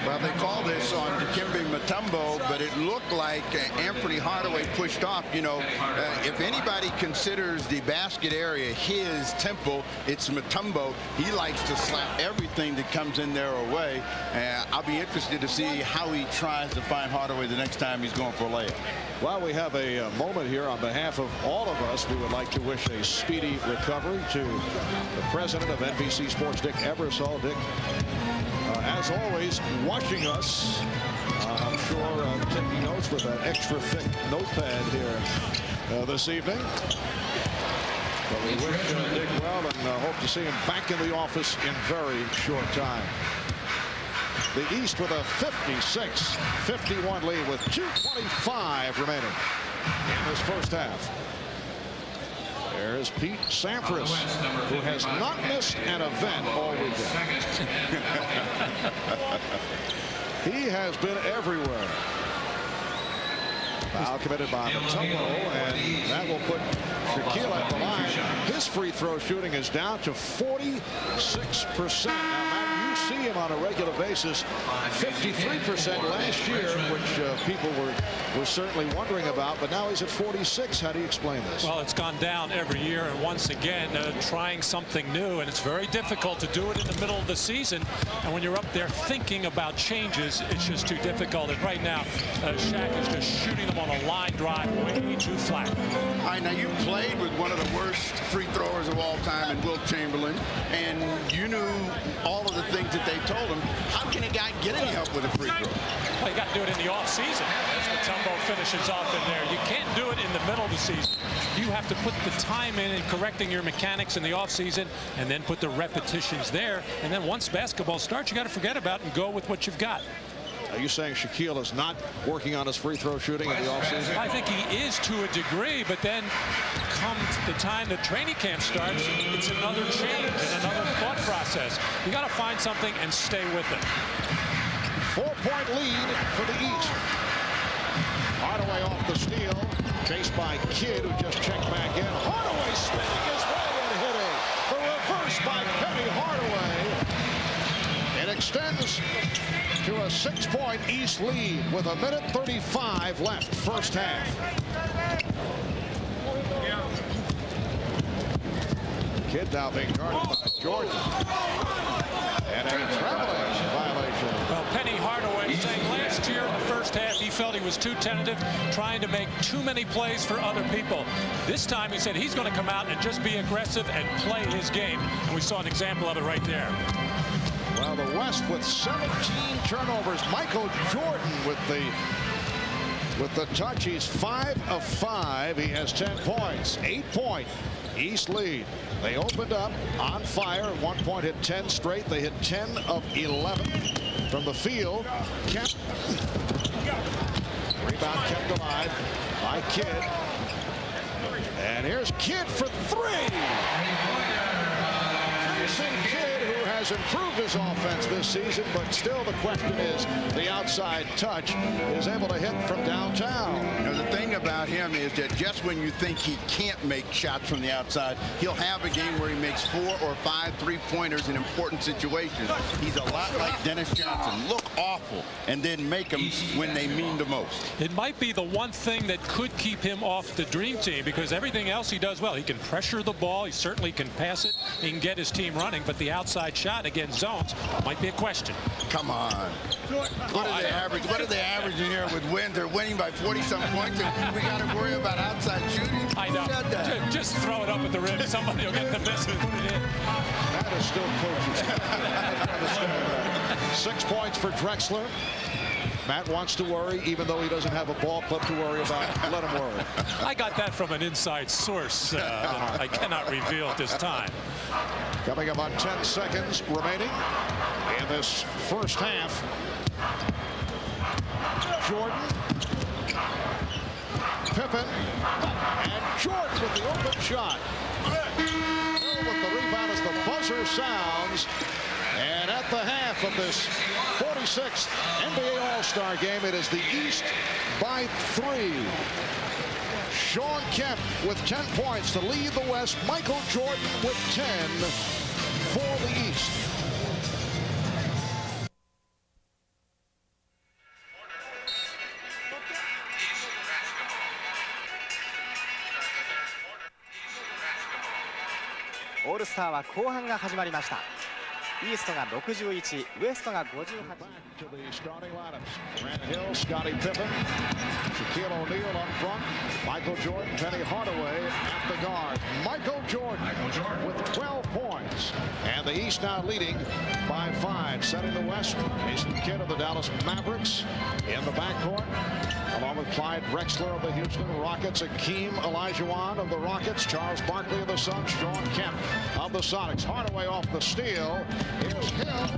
Well, they call this on Dikembe Mutombo, but it looked like Anthony Hardaway pushed off. You know, if anybody considers the basket area his temple, it's Mutombo. He likes to slap everything that comes in there away. I'll be interested to see how he tries to find Hardaway the next time he's going for a layup. Well, we have a moment here on behalf of all of us. We would like to wish a speedy recovery to the president of NBC Sports, Dick Ebersol. Dick, as always, watching us. I'm sure taking notes with an extra thick notepad here this evening. But we wish Dick well and hope to see him back in the office in very short time. The East with a 56-51 lead with 2:25 remaining in this first half. There's Pete Sampras, who has not missed an event all weekend. He has been everywhere. Foul committed by Mutombo, and that will put Shaquille at the line. His free throw shooting is down to 46%. Now, Matt, you see him on a regular basis, 53% last year, which people were certainly wondering about, but now he's at 46. How do you explain this? Well, it's gone down every year, and once again trying something new, and it's very difficult to do it in the middle of the season, and when you're up there thinking about changes, it's just too difficult. And right now Shaq is just shooting them on a line drive way too flat. All right, now you played with one of the worst free throwers of all time in Wilt Chamberlain, and you knew all of the things that they told him. How can a guy get any help with a free throw? Well, you got to do it in the off season. As Mutombo finishes off in there, you can't do it in the middle of the season. You have to put the time in correcting your mechanics in the off season, and then put the repetitions there. And then once basketball starts, you got to forget about it and go with what you've got. Are you saying Shaquille is not working on his free throw shooting in the offseason? I think he is to a degree, but then comes the time the training camp starts, it's another change and another thought process. You got to find something and stay with it. 4-point lead for the East. Hardaway off the steal, chased by Kidd, who just checked back in. Hardaway spinning his way and hitting. The reverse by Penny Hardaway. It extends to a 6-point East lead with 1:35 left, first half. Kidd now being guarded by Jordan. And a traveling violation. Well, Penny Hardaway saying last year in the first half he felt he was too tentative, trying to make too many plays for other people. This time he said he's going to come out and just be aggressive and play his game. And we saw an example of it right there. Well, the West with 17 turnovers. Michael Jordan with the touch. He's 5 of 5. He has 10 points. 8-point East lead. They opened up on fire. At one point hit 10 straight. They hit 10 of 11 from the field. Kemp. Rebound kept alive by Kidd. And here's Kidd for 3. Kidd, who has improved his offense this season, but still the question is the outside touch is able to hit from downtown. You know, the thing about him is that just when you think he can't make shots from the outside, he'll have a game where he makes 4 or 5 3-pointers in important situations. He's a lot like Dennis Johnson. Look awful and then make them when they mean the most. It might be the one thing that could keep him off the dream team, because everything else he does well. He can pressure the ball. He certainly can pass it. He can get his team running, but the outside shot against zones might be a question. Come on. What are they averaging? What are they averaging here with wins? They're winning by 40-some points, and we got to worry about outside shooting. I know. Just throw it up at the rim. Somebody will get the miss and put it in. That is still coaching. 6 points for Drexler. Matt wants to worry, even though he doesn't have a ball club to worry about. Let him worry. I got that from an inside source that I cannot reveal at this time. Coming up on 10 seconds remaining in this first half. Jordan, Pippen, and Jordan with the open shot. With the rebound as the buzzer sounds. And at the half of this 46th NBA All-Star game, it is the East by 3. Sean Kemp with 10 points to lead the West. Michael Jordan with 10 for the East. All-Star は後半が始まりました。イーストが61、ウエストが58。To the starting lineups. Grant Hill, Scottie Pippen, Shaquille O'Neal up front, Michael Jordan, Penny Hardaway at the guard. Michael Jordan with 12 points. And the East now leading by 5. Setting the West, Jason Kidd of the Dallas Mavericks in the backcourt, along with Clyde Drexler of the Houston Rockets, Akeem Olajuwon of the Rockets, Charles Barkley of the Suns, Sean Kemp of the Sonics. Hardaway off the steal. Here's Hill.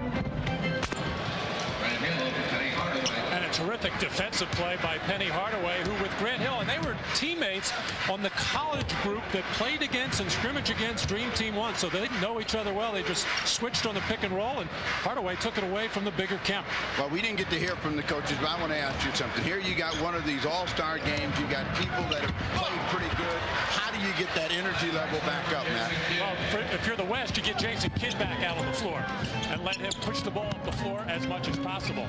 And a terrific defensive play by Penny Hardaway, who with Grant Hill, and they were teammates on the college group that played against and scrimmaged against Dream Team 1, so they didn't know each other well. They just switched on the pick and roll, and Hardaway took it away from the bigger Kemp. Well, we didn't get to hear from the coaches, but I want to ask you something. Here you got one of these all-star games. You got people that have played pretty good. How do you get that energy level back up, Matt? Well, if you're the West, you get Jason Kidd back out on the floor and let him push the ball up the floor as much as possible.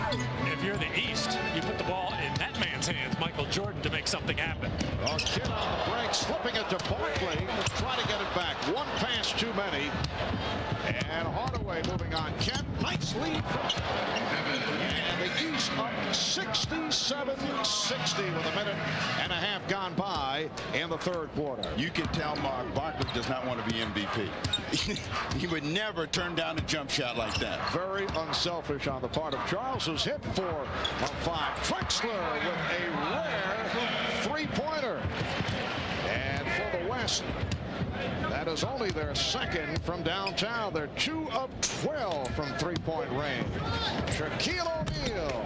And if you're the East, you put the ball in that man's hands, Michael Jordan, to make something happen. Oh, Kidd on the break, slipping it to Barkley. Try to get it back. One pass too many. And Hardaway moving on. Kemp, nice lead. And the East up 67-60 with a minute and a half gone by in the third quarter. You can tell Mark Barkley does not want to be MVP. He would never turn down a jump shot like that. Very unselfish on the part of Charles, who's hit 4 of 5. Drexler with a rare three-pointer. And for the West, that is only their second from downtown. They're 2 of 12 from three-point range. Shaquille O'Neal,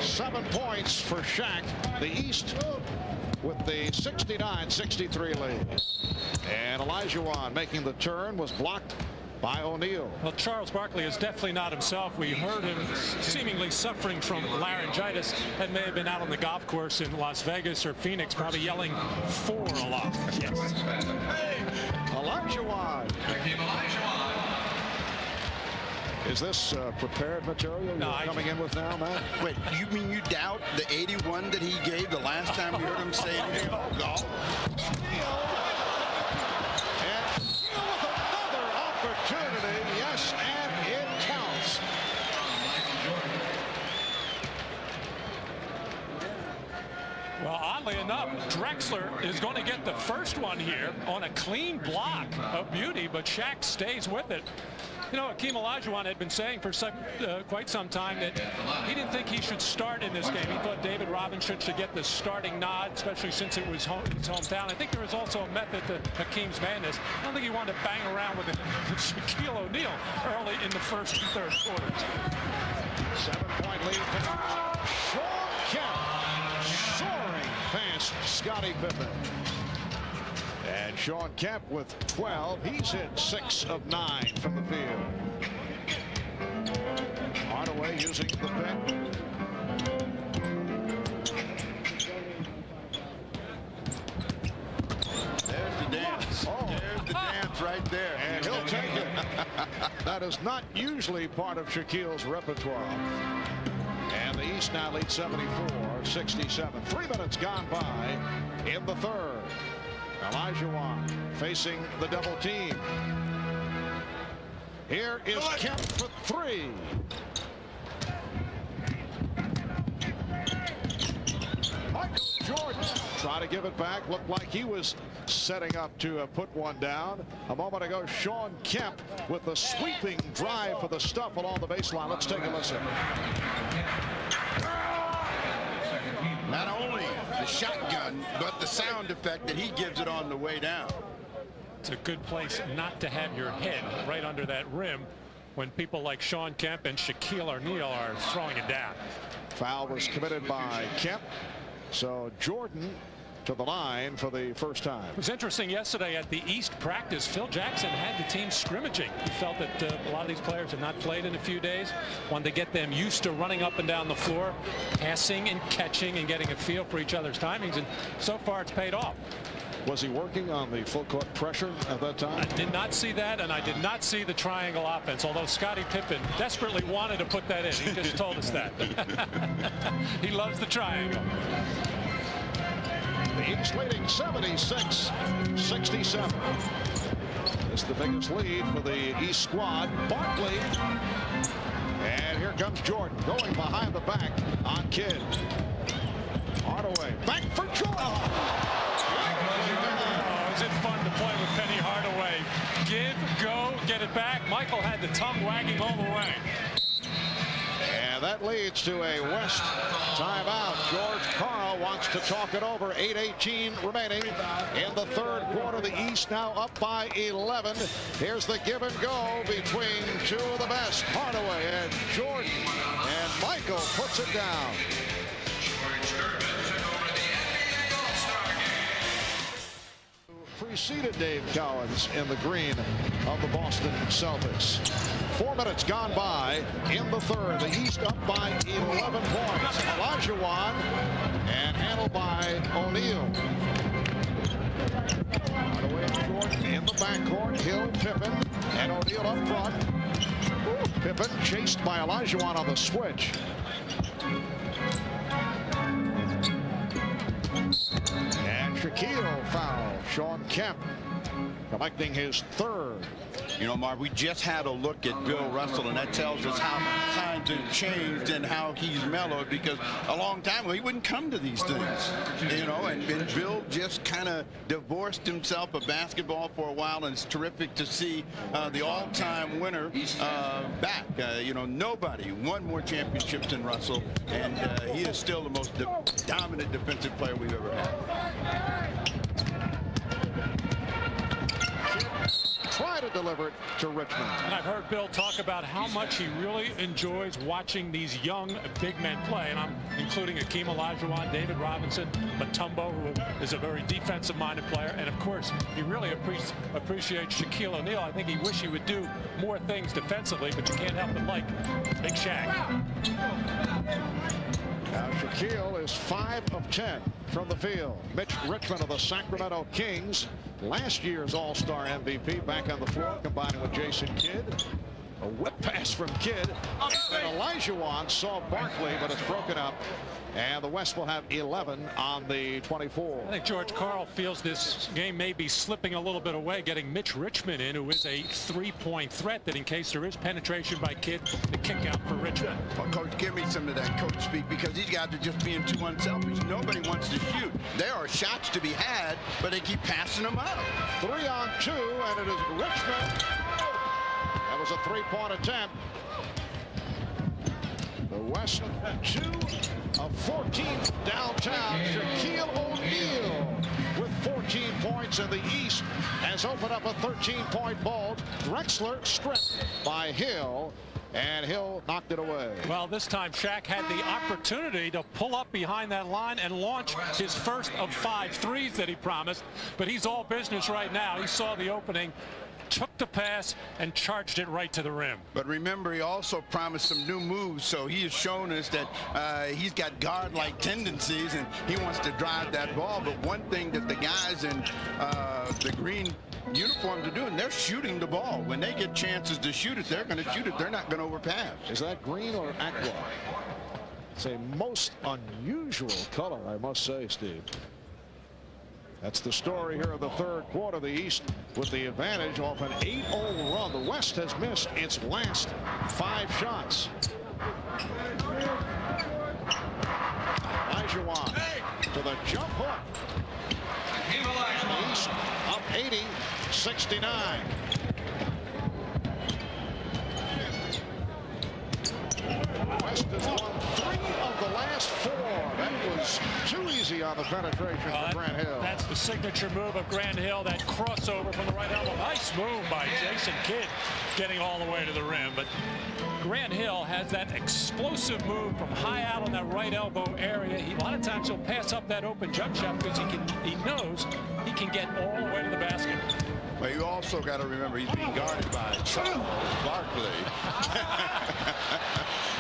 7 points for Shaq. The East with the 69-63 lead. And Olajuwon making the turn was blocked by O'Neal. Well, Charles Barkley is definitely not himself. We heard him seemingly suffering from laryngitis and may have been out on the golf course in Las Vegas or Phoenix, probably yelling 4 a lot. Yes. Olajuwon. Is this prepared material you're coming in with now, Matt? Wait, you mean you doubt the 81 that he gave the last time we heard him say golf? Yes, and it counts. Well, oddly enough, Drexler is going to get the first one here on a clean block of beauty, but Shaq stays with it. You know, Akeem Olajuwon had been saying for quite some time that he didn't think he should start in this game. He thought David Robinson should get the starting nod, especially since it was his hometown. I think there was also a method to Akeem's madness. I don't think he wanted to bang around with Shaquille O'Neal early in the first and third quarters. 7-point lead. Sean Kemp soaring past Scottie Pippen. And Sean Kemp with 12. He's hit 6 of 9 from the field. Hardaway using the pick. There's the dance. Oh. There's the dance right there. And he'll take it. That is not usually part of Shaquille's repertoire. And the East now leads 74-67. 3 minutes gone by in the third. Olajuwon facing the double team. Here is Kemp for 3. Michael Jordan try to give it back. Looked like he was setting up to put one down. A moment ago, Sean Kemp with the sweeping drive for the stuff along the baseline. Let's take a listen. Not only the shotgun, but the sound effect that he gives it on the way down. It's a good place not to have your head right under that rim when people like Sean Kemp and Shaquille O'Neal are throwing it down. Foul was committed by Kemp. So Jordan to the line for the first time. It was interesting yesterday at the East practice. Phil Jackson had the team scrimmaging. He felt that a lot of these players had not played in a few days. Wanted to get them used to running up and down the floor, passing and catching and getting a feel for each other's timings. And so far it's paid off. Was he working on the full court pressure at that time? I did not see that, and I did not see the triangle offense, although Scottie Pippen desperately wanted to put that in. He just told us that. He loves the triangle. The East leading 76-67. This is the biggest lead for the East squad. Barkley. And here comes Jordan going behind the back on Kidd. Hardaway back for Jordan. Oh, is it fun to play with Penny Hardaway? Give, go, get it back. Michael had the tongue wagging all the way. And that leads to a West timeout. George Karl wants to talk it over. 8:18 remaining in the third quarter. The East now up by 11. Here's the give and go between two of the best, Hardaway and Jordan. And Michael puts it down. Preceded Dave Cowens in the green of the Boston Celtics. 4 minutes gone by in the third. The East up by 11 points. Olajuwon and handled by O'Neal. Hardaway and Jordan in the backcourt. Hill, Pippen, and O'Neal up front. Pippen chased by Olajuwon on the switch. And Shaquille foul. Sean Kemp collecting his third. You know, Marv, we just had a look at Bill Russell, and that tells us how times have changed and how he's mellowed, because a long time ago he wouldn't come to these things, you know, and Bill just kind of divorced himself of basketball for a while, and it's terrific to see the all-time winner back. You know, nobody won more championships than Russell, and he is still the most dominant defensive player we've ever had. Try to deliver it to Richmond. And I've heard Bill talk about how much he really enjoys watching these young big men play, and I'm including Akeem Olajuwon, David Robinson, Mutombo, who is a very defensive-minded player, and of course he really appreciates Shaquille O'Neal. I think he wishes he would do more things defensively, but you can't help but like Big Shaq. Now Shaquille is 5 of 10 from the field. Mitch Richmond of the Sacramento Kings, last year's All-Star MVP, back on the floor combining with Jason Kidd. A whip pass from Kidd. And Olajuwon saw Barkley, but it's broken up. And the West will have 11 on the 24. I think George Karl feels this game may be slipping a little bit away, getting Mitch Richmond in, who is a three-point threat, that in case there is penetration by Kidd, the kick out for Richmond. Well, Coach, give me some of that coach speak, because these guys are just being too unselfish. Nobody wants to shoot. There are shots to be had, but they keep passing them up. 3 on 2, and it is Richmond. That was a 3-point attempt. The West 2 of 14 downtown. Shaquille O'Neal with 14 points, and the East has opened up a 13-point ball. Drexler stripped by Hill, and Hill knocked it away. Well, this time Shaq had the opportunity to pull up behind that line and launch his first of 5 threes that he promised, but he's all business right now. He saw the opening, took the pass, and charged it right to the rim. But remember, he also promised some new moves, so he has shown us that he's got guard-like tendencies, and he wants to drive that ball. But one thing that the guys in the green uniforms are doing, they're shooting the ball. When they get chances to shoot it, they're going to shoot it. They're not going to overpass. Is that green or aqua? It's a most unusual color, I must say, Steve. That's the story here of the third quarter. The East with the advantage off an 8-0 run. The West has missed its last 5 shots. Olajuwon to the jump hook. East 69. West has won 3 of the last 4. That was too easy on the penetration for Grant Hill. That's the signature move of Grant Hill, that crossover from the right elbow. Nice move by Jason Kidd, getting all the way to the rim. But Grant Hill has that explosive move from high out on that right elbow area. A lot of times he'll pass up that open jump shot because he knows he can get all the way to the basket. Well, you also got to remember he's being guarded by Charles Barkley.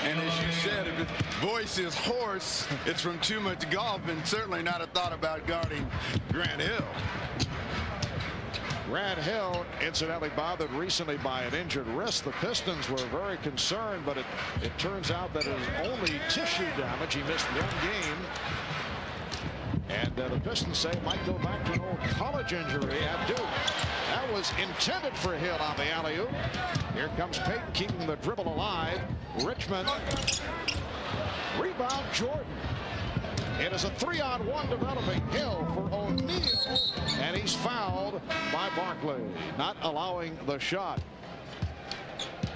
And as you said, if his voice is hoarse, it's from too much golf, and certainly not a thought about guarding Grant Hill. Grant Hill, incidentally, bothered recently by an injured wrist. The Pistons were very concerned, but it turns out that it was only tissue damage. He missed 1 game. And the Pistons say it might go back to an old college injury at Duke. That was intended for Hill on the alley-oop. Here comes Payton keeping the dribble alive. Richmond. Rebound Jordan. It is a 3-on-1 developing. Hill for O'Neal. And he's fouled by Barkley, not allowing the shot.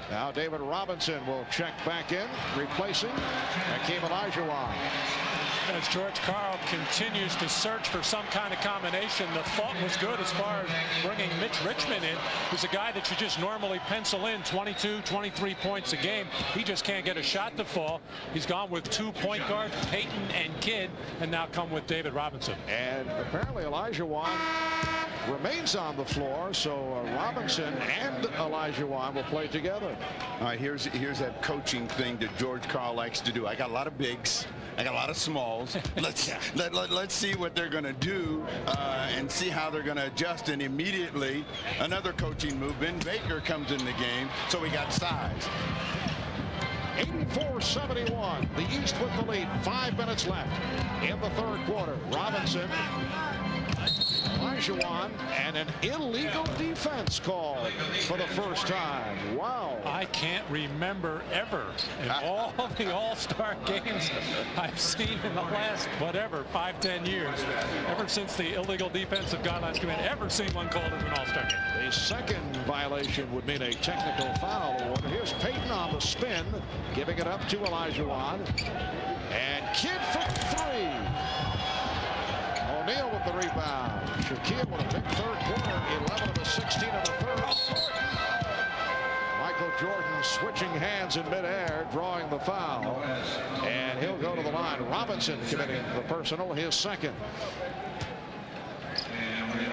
Now David Robinson will check back in, replacing Hakeem Olajuwon. As George Karl continues to search for some kind of combination, the thought was good as far as bringing Mitch Richmond in, who's a guy that you just normally pencil in 22, 23 points a game. He just can't get a shot to fall. He's gone with 2 point guards, Payton and Kidd, and now come with David Robinson. And apparently Olajuwon remains on the floor, so Robinson and Olajuwon will play together. All right, here's that coaching thing that George Karl likes to do. I got a lot of bigs. I got a lot of smalls. Let's see what they're going to do and see how they're going to adjust. And immediately another coaching move. Ben Baker comes in the game, so we got size. 84-71. The East with the lead. 5 minutes left in the 3rd quarter. Robinson, Olajuwon, and an illegal defense called for the first time. Wow. I can't remember ever in all of the All-Star games I've seen in the last, 5-10 years, ever since the illegal defensive guidelines come in, ever seen one called as an All-Star game. The second violation would mean a technical foul award. Here's Payton on the spin, giving it up to Olajuwon. And Kidd for 3. O'Neal with the rebound. Shaquille with a big 3rd quarter, 11 of the 16 in the 3rd. Michael Jordan switching hands in midair, drawing the foul. And he'll go to the line. Robinson committing the personal, his 2nd.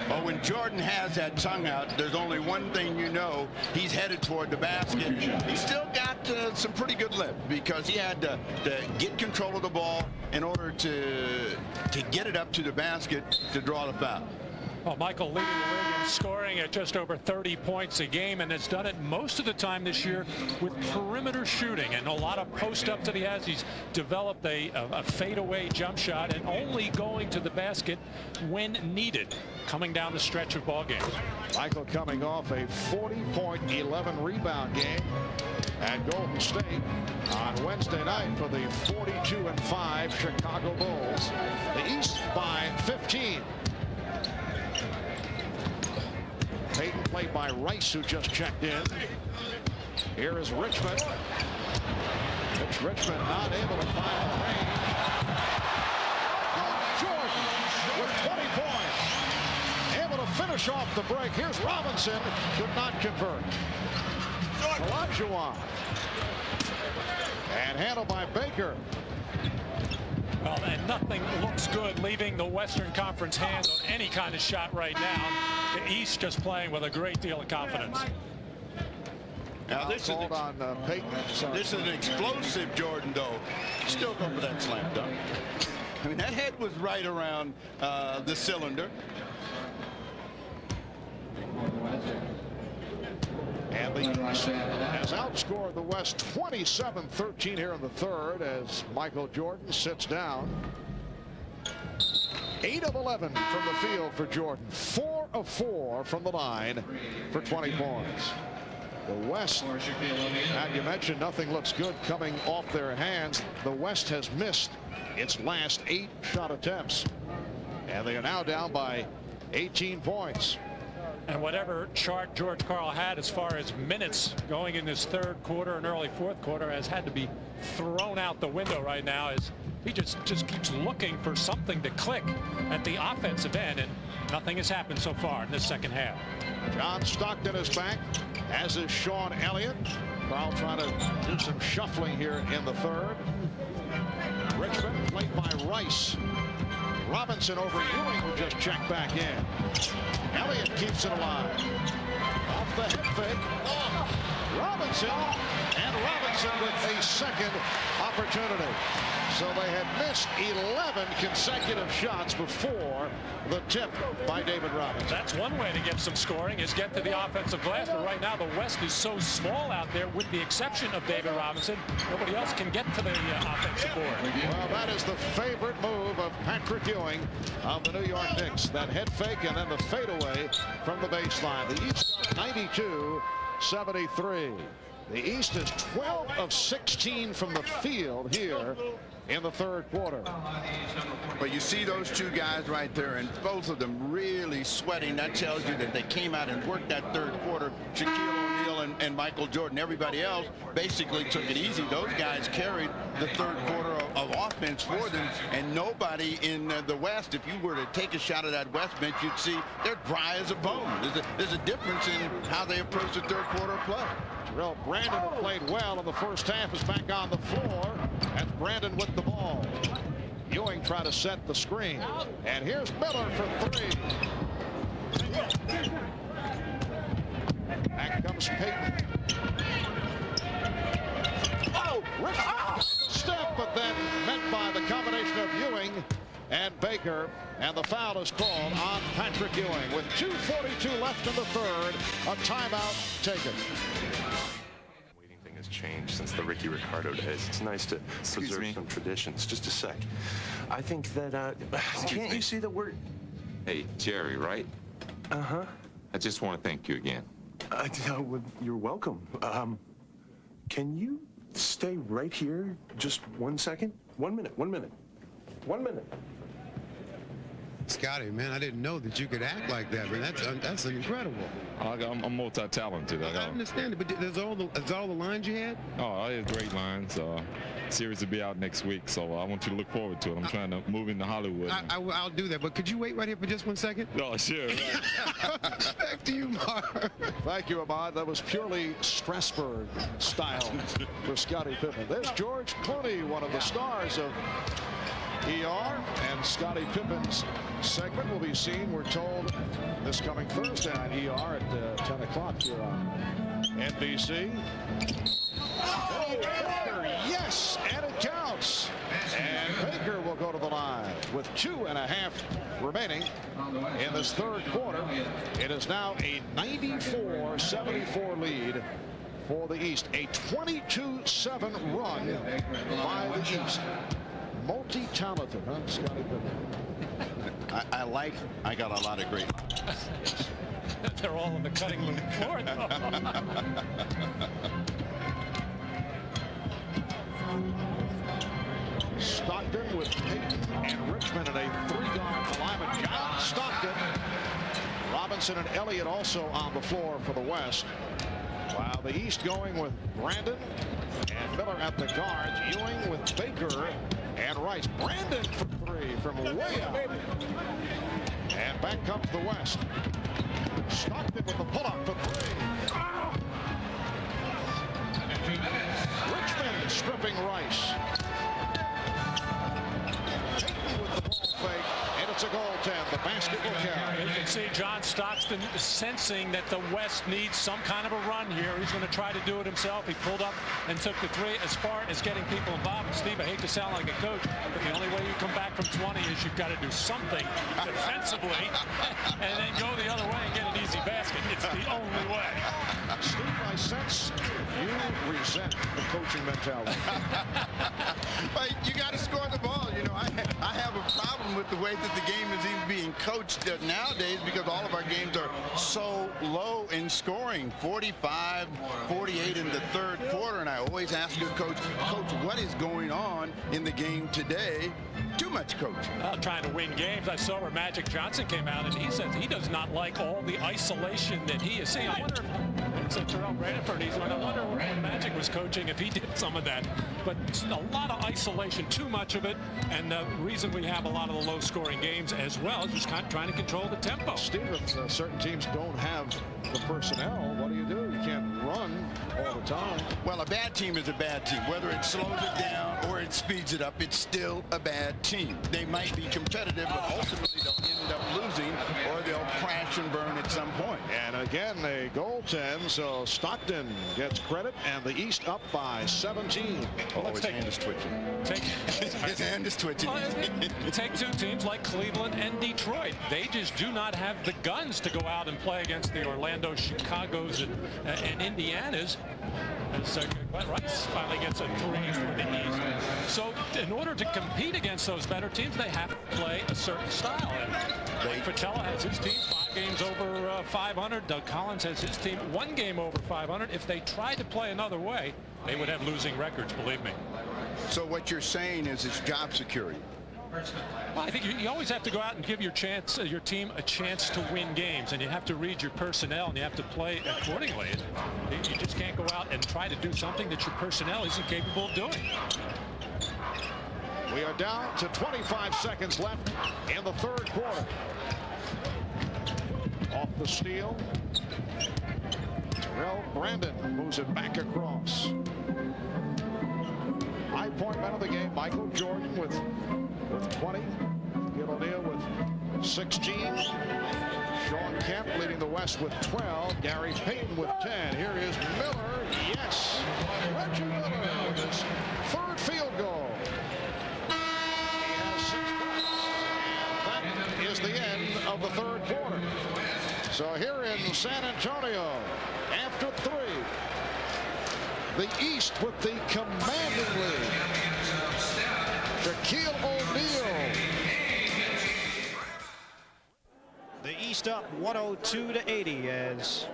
Well, when Jordan has that tongue out, there's only one thing you know. He's headed toward the basket. He's still got some pretty good lift because he had to get control of the ball in order to get it up to the basket to draw the foul. Well, Michael leading the league in scoring at just over 30 points a game, and has done it most of the time this year with perimeter shooting and a lot of post-ups that he has. He's developed a fadeaway jump shot and only going to the basket when needed, coming down the stretch of ball games. Michael coming off a 40-point, 11-rebound game at Golden State on Wednesday night for the 42-5 Chicago Bulls. The East by 15. Payton played by Rice, who just checked in. Here is Richmond. Richmond not able to find the range. Jordan with 20 points. Able to finish off the break. Here's Robinson. Could not convert. Olajuwon. And handled by Baker. Well, and nothing looks good leaving the Western Conference hands on any kind of shot right now. The East just playing with a great deal of confidence. Now this is on Payton. This is an explosive Jordan, though. Still going for that slam dunk. I mean, that head was right around the cylinder. And the East has outscored the West 27-13 here in the 3rd as Michael Jordan sits down. 8 of 11 from the field for Jordan. 4 of 4 from the line for 20 points. The West, and you mentioned nothing looks good coming off their hands. The West has missed its last 8 shot attempts. And they are now down by 18 points. And whatever chart George Karl had as far as minutes going in this third quarter and early fourth quarter has had to be thrown out the window right now, as he just keeps looking for something to click at the offensive end, and nothing has happened so far in this second half. John Stockton is back, as is Sean Elliott. Karl trying to do some shuffling here in the third. Richmond played by Rice. Robinson over Ewing, who just checked back in. Elliott keeps it alive. Off the hip fake. Robinson, and Robinson with a second opportunity. So they had missed 11 consecutive shots before the tip by David Robinson. That's one way to get some scoring, is get to the offensive glass. But right now the West is so small out there, with the exception of David Robinson. Nobody else can get to the offensive board. Well, that is the favorite move of Patrick Ewing of the New York Knicks. That head fake and then the fadeaway from the baseline. The East 92-73. The East is 12 of 16 from the field here in the third quarter. But you see those two guys right there, and both of them really sweating. That tells you that they came out and worked that third quarter. Shaquille O'Neal and Michael Jordan, everybody else basically took it easy. Those guys carried the third quarter of offense for them, and nobody in the West, if you were to take a shot at that West bench, you'd see they're dry as a bone. There's a difference in how they approach the third quarter play. Terrell Brandon, who played well in the first half, is back on the floor. That's Brandon with the ball. Ewing trying to set the screen. And here's Miller for three. Back comes Payton. Oh, Richmond step, but then met by the combination of Ewing and Baker, and the foul is called on Patrick Ewing with 2:42 left in the third. A timeout taken. Waiting thing has changed since the Ricky Ricardo days. It's nice to preserve some traditions. Just a sec. I think that can't you see that we're... Hey, Jerry, right? Uh-huh. I just want to thank you again. You're welcome. Can you stay right here just 1 second? 1 minute, 1 minute. 1 minute. Scotty, man, I didn't know that you could act like that, man. That's incredible. I'm multi-talented. I understand it, but is all the lines you had? Oh, I had great lines. Series will be out next week, so I want you to look forward to it. I'm trying to move into Hollywood. I'll do that, but could you wait right here for just 1 second? No, sure. Back to you, Mark. Thank you, Ahmad. That was purely Strasburg style for Scottie Pippen. There's George Clooney, one of the stars of ER, and Scottie Pippen's segment will be seen, we're told, this coming Thursday on ER at 10 o'clock here on NBC. Oh, Baker, yes, and it counts. And Baker will go to the line with 2.5 remaining in this third quarter. It is now a 94-74 lead for the East. A 22-7 run by the East. Multi-talented, huh, Scottie Pippen? I got a lot of great lines. They're all on the cutting room floor, though. Stockton with Payton and Richmond in a three-guard alignment. John Stockton. Robinson and Elliott also on the floor for the West. While the East going with Brandon and Miller at the guards. Ewing with Baker and Rice. Brandon for three from way out. And back comes the West. Stockton with the pull-up for three. Richmond stripping Rice. Payton with the ball fake, and it's a goaltend. The basket will count. You can see John Stockton sensing that the West needs some kind of a run here. He's going to try to do it himself. He pulled up and took the three. As far as getting people involved, and Steve, I hate to sound like a coach, but the only way you come back from 20 is you've got to do something defensively and then go the other way and get an easy basket. It's the only way. Steve, I sense you resent the coaching mentality. But you got to score the ball. You know, I have a problem problem with the way that the game is even being coached nowadays, because all of our games are so low in scoring, 45, 48 in the third quarter. And I always ask your coach, what is going on in the game today? Too much, Coach. Well, trying to win games. I saw where Magic Johnson came out, and he says he does not like all the isolation that he is seeing. I wonder if it's Terrell Brandford. I wonder where Magic was coaching if he did some of that. But a lot of isolation, too much of it, and the reason we have a lot of the low-scoring games as well is just kind of trying to control the tempo. Steve, if certain teams don't have the personnel, what do? You can't run all the time. Well, a bad team is a bad team. Whether it slows it down or it speeds it up, it's still a bad team. They might be competitive, but ultimately they'll end up losing, or they'll crash and burn at some point. And again, a goaltend, so Stockton gets credit, and the East up by 17. His hand is twitching. His hand is twitching. Take two teams like Cleveland and Detroit. They just do not have the guns to go out and play against the Orlando, Chicagos, and Indianas. As Glenn Rice finally gets a 3 for the East. So in order to compete against those better teams, they have to play a certain style. And Mike Fratello has his team 5 games over 500. Doug Collins has his team 1 game over 500. If they tried to play another way, they would have losing records, believe me. So what you're saying is it's job security. Well, I think you always have to go out and give your team a chance to win games, and you have to read your personnel and you have to play accordingly. You just can't go out and try to do something that your personnel isn't capable of doing. We are down to 25 seconds left in the third quarter. Off the steal, Terrell Brandon moves it back across. High point man of the game, Michael Jordan with 20. Gil O'Neill with 16. Sean Kemp leading the West with 12. Gary Payton with 10. Here is Miller. Yes. Reggie Miller with his third field goal. He has 6 points. And that is the end of the third quarter. So here in San Antonio, after 3, the East with the commanding lead. Shaquille O'Neal. The East up 102-80 as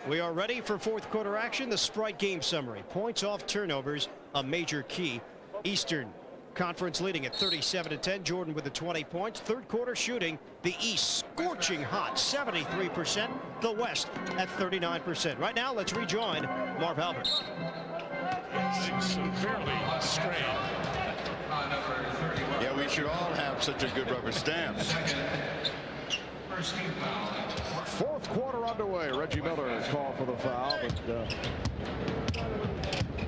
we are ready for fourth quarter action. The Sprite game summary. Points off turnovers, a major key. Eastern Conference leading at 37-10. Jordan with the 20 points. Third quarter shooting. The East scorching hot, 73%. The West at 39%. Right now, let's rejoin Marv Albert. Severely strained. Yeah, we should all have such a good rubber stamp. Fourth quarter underway. Reggie Miller called for the foul, but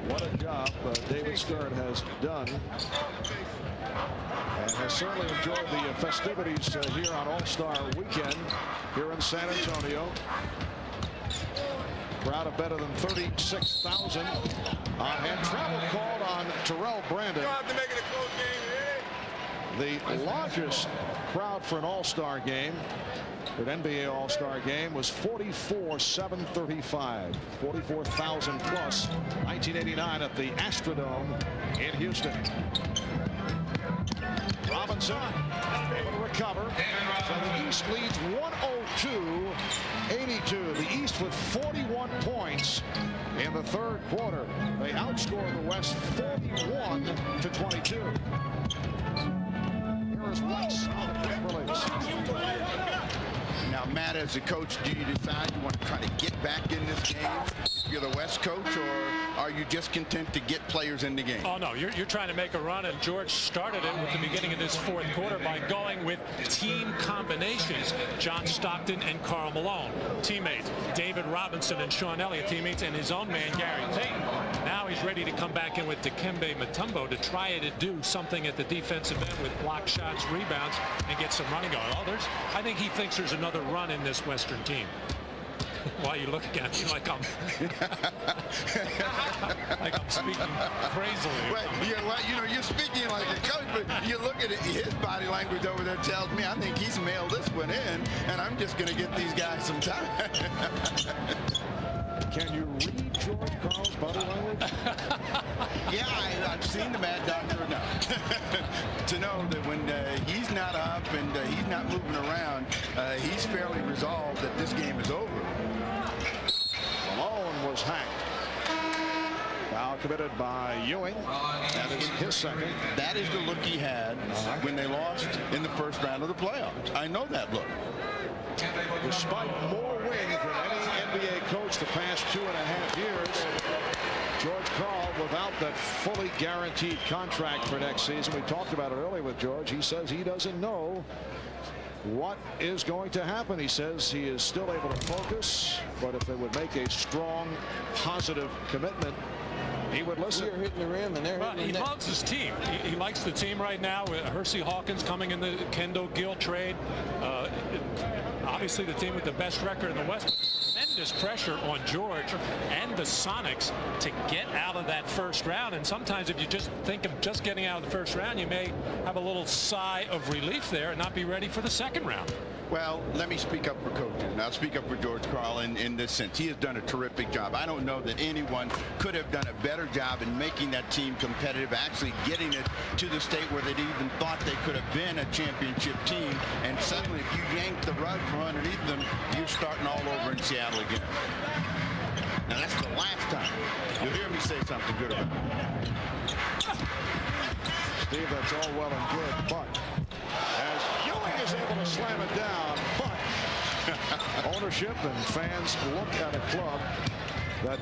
what a job David Stern has done, and has certainly enjoyed the festivities here on All-Star Weekend here in San Antonio. Crowd of better than 36,000 and travel called on Terrell Brandon. The largest crowd for an All-Star game, an NBA All-Star game, was 44,735, 44,000 plus 1989 at the Astrodome in Houston. Robinson able to recover. So the East leads 102-82. The East with 41 points in the third quarter. They outscore the West 41-22. Here is Rice on the quick release. Now, Matt, as a coach, do you decide you want to try to get back in this game if you're the West coach, or are you just content to get players in the game? Oh, no, you're trying to make a run, and George started it with the beginning of this fourth quarter by going with team combinations. John Stockton and Karl Malone, teammates. David Robinson and Sean Elliott, teammates, and his own man, Gary Payton. Now he's ready to come back in with Dikembe Mutombo to try to do something at the defensive end with block shots, rebounds, and get some running going. Oh, I think he thinks there's another run in this Western team. Why are you looking at me like I'm speaking crazily? Well, you're speaking like a coach, but you look at it, his body language over there tells me I think he's mailed this one in, and I'm just going to get these guys some time. Can you read George Karl's body language? Yeah, I've seen the Mad Doctor enough to know that when he's not up and he's not moving around, he's fairly resolved that this game is over. Malone was hacked. Foul committed by Ewing. That is his second. That is the look he had when they lost in the first round of the playoffs. I know that look. Despite more wins than any NBA coach the past 2.5 years, George Karl, without that fully guaranteed contract for next season, we talked about it earlier with George. He says he doesn't know what is going to happen. He says he is still able to focus, but if they would make a strong, positive commitment, he would listen. You're hitting the rim, and they're he loves his team. He likes the team right now with Hersey Hawkins coming in the Kendall Gill trade. Obviously the team with the best record in the West. Tremendous pressure on George and the Sonics to get out of that first round. And sometimes if you just think of just getting out of the first round, you may have a little sigh of relief there and not be ready for the second round. Well, let me speak up for coaches, and I'll speak up for George Karl in this sense. He has done a terrific job. I don't know that anyone could have done a better job in making that team competitive, actually getting it to the state where they even thought they could have been a championship team. And suddenly, if you yank the rug from underneath them, you're starting all over in Seattle again. Now, that's the last time you'll hear me say something good about it. Steve, that's all well and good, but as Ewing is able to slam it down, but ownership and fans look at a club that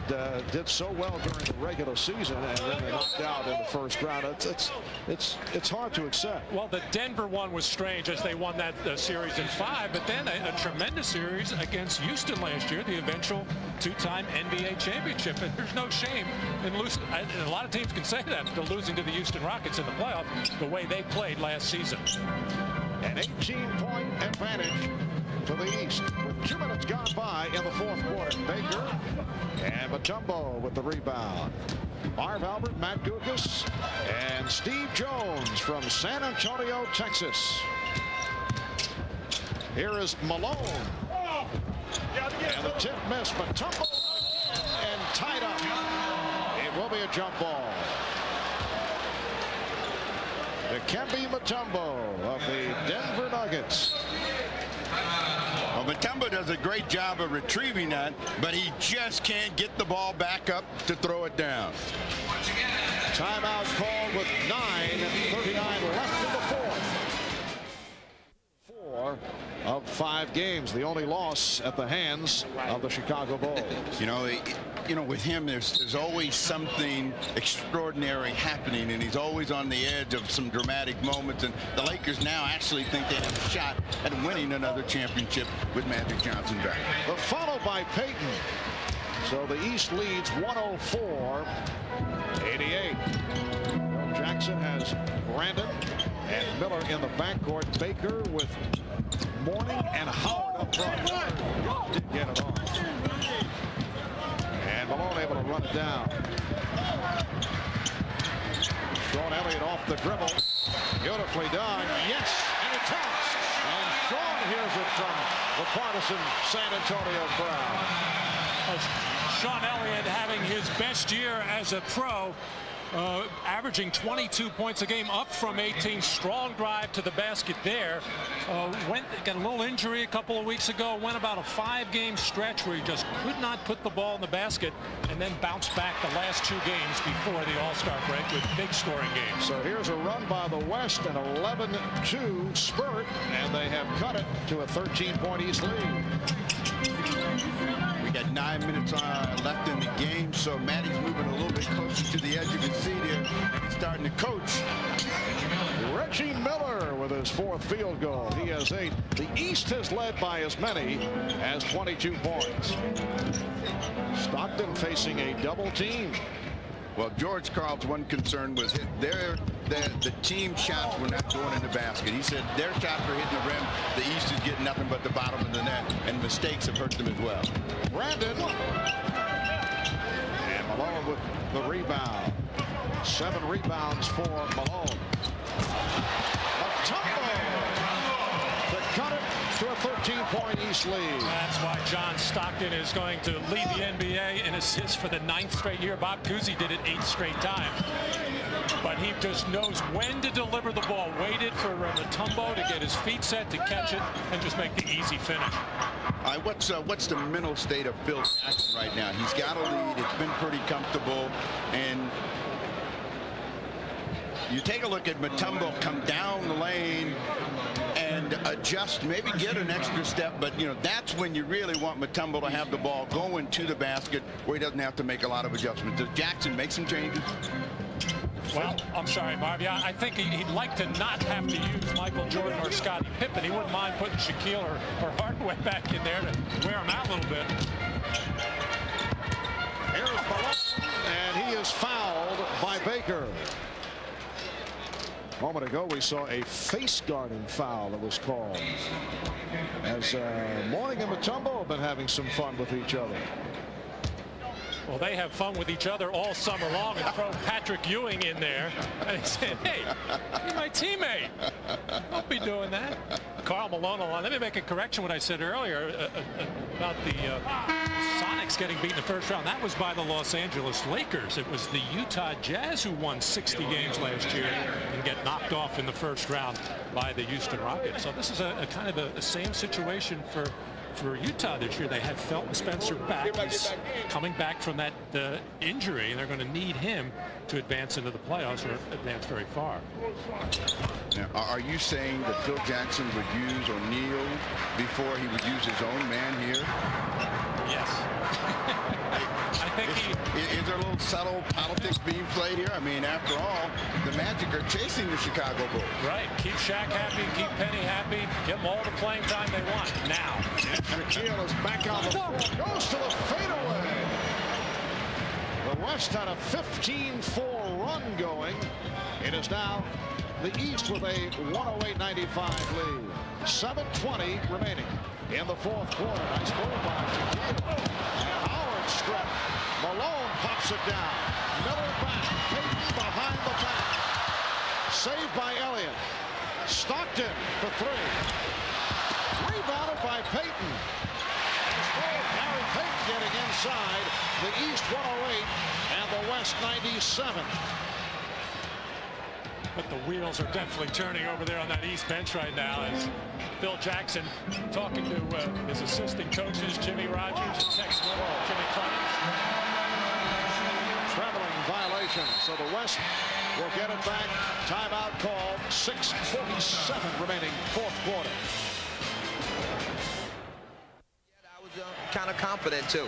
did so well during the regular season and then they knocked out in the first round. It's hard to accept. Well, the Denver one was strange as they won that series in 5, but then a tremendous series against Houston last year, the eventual 2-time NBA championship. And there's no shame in losing. And a lot of teams can say that after losing to the Houston Rockets in the playoffs the way they played last season. An 18-point advantage to the East with 2 minutes gone by in the fourth quarter. Baker and Mutombo with the rebound. Marv Albert, Matt Guokas, and Steve Jones from San Antonio, Texas. Here is Malone. And the tip missed. Mutombo and tied up. It will be a jump ball. Dikembe Mutombo of the Denver Nuggets. Well, Mutombo does a great job of retrieving that, but he just can't get the ball back up to throw it down. Timeout called with 9:39 left in the fourth. 4 of 5 games, the only loss at the hands of the Chicago Bulls. You know, with him, there's always something extraordinary happening, and he's always on the edge of some dramatic moments. And the Lakers now actually think they have a shot at winning another championship with Magic Johnson back. But followed by Payton. So the East leads 104-88. Jackson has Brandon and Miller in the backcourt. Baker with Mourning and Howard up front. Didn't get it off. And Malone able to run it down. Sean Elliott off the dribble. Beautifully done. Yes, and it counts. And Sean hears it from the partisan San Antonio crowd. Sean Elliott having his best year as a pro. Averaging 22 points a game, up from 18. Strong drive to the basket there. Got a little injury a couple of weeks ago. Went about a 5-game stretch where he just could not put the ball in the basket, and then bounced back the last 2 games before the All-Star break with big scoring games. So here's a run by the West, an 11-2 spurt, and they have cut it to a 13-point East lead. We got 9 minutes left in the game, so Matty's moving a little bit closer to the edge of his seat here, starting to coach. Reggie Miller with his 4th field goal. He has 8. The East has led by as many as 22 points. Stockton facing a double team. Well, George Karl's one concern was the team shots were not going in the basket. He said their shots were hitting the rim. The East is getting nothing but the bottom of the net, and mistakes have hurt them as well. Brandon. And Malone with the rebound. 7 rebounds for Malone. Mutombo to cut it to a 13-point East lead. That's why John Stockton is going to lead the NBA in assists for the 9th straight year. Bob Cousy did it 8 straight times. But he just knows when to deliver the ball. Waited for Mutombo to get his feet set to catch it and just make the easy finish. What's the mental state of Phil Jackson right now? He's got a lead. It's been pretty comfortable. And you take a look at Mutombo come down the lane and adjust, maybe get an extra step, but that's when you really want Mutombo to have the ball going to the basket where he doesn't have to make a lot of adjustments. Does Jackson make some changes? Well, I'm sorry, Marv. Yeah, I think he'd like to not have to use Michael Jordan or Scottie Pippen. He wouldn't mind putting Shaquille or Hardaway back in there to wear him out a little bit. Here's Malone, and he is fouled by Baker. A moment ago, we saw a face-guarding foul that was called, as Mourning and Mutombo have been having some fun with each other. Well, they have fun with each other all summer long, and throw Patrick Ewing in there. And he said, hey, you're my teammate. Don't be doing that. Karl Malone, let me make a correction what I said earlier about the Sonics getting beat in the first round. That was by the Los Angeles Lakers. It was the Utah Jazz who won 60 games last year and get knocked off in the first round by the Houston Rockets. So this is a kind of a same situation for Utah this year. They have Felton Spencer back. He's coming back from that injury, and they're going to need him to advance into the playoffs or advance very far. Now, are you saying that Phil Jackson would use O'Neal before he would use his own man here? Yes. I think is there a little subtle politics being played here? I mean, after all, the Magic are chasing the Chicago Bulls. Right. Keep Shaq happy, keep Penny happy, give them all the playing time they want now. Shaquille is back on the floor, goes to the fadeaway. The West had a 15-4 run going. It is now the East with a 108-95 lead. 7:20 remaining in the fourth quarter. Nice move by Shaquille. And Howard strip. Malone pops it down. Miller back. Payton behind the back. Saved by Elliott. Stockton for three. Rebounded by Payton. Harry Payton getting inside. The East 108 and the West 97. But the wheels are definitely turning over there on that East bench right now as Phil Jackson talking to his assistant coaches, Jimmy Rogers and Tex Miller, Jimmy Clemens. Traveling violation, so the West will get it back. Timeout called. 6:47 remaining, fourth quarter. I was kind of confident too.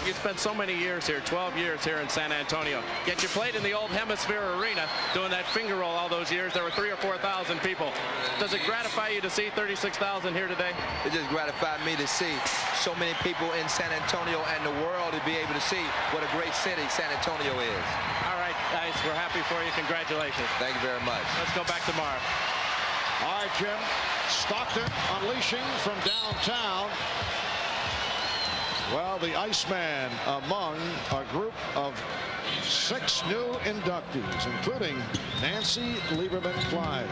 You spent so many years here, 12 years here in San Antonio. Yet you played in the old Hemisphere Arena doing that finger roll all those years. There were 3,000 or 4,000 people. Does it gratify you to see 36,000 here today? It just gratified me to see so many people in San Antonio and the world to be able to see what a great city San Antonio is. All right, guys, we're happy for you. Congratulations. Thank you very much. Let's go back to Marv. All right, Jim. Stockton unleashing from downtown. Well, the Iceman among a group of 6 new inductees, including Nancy Lieberman-Clyde,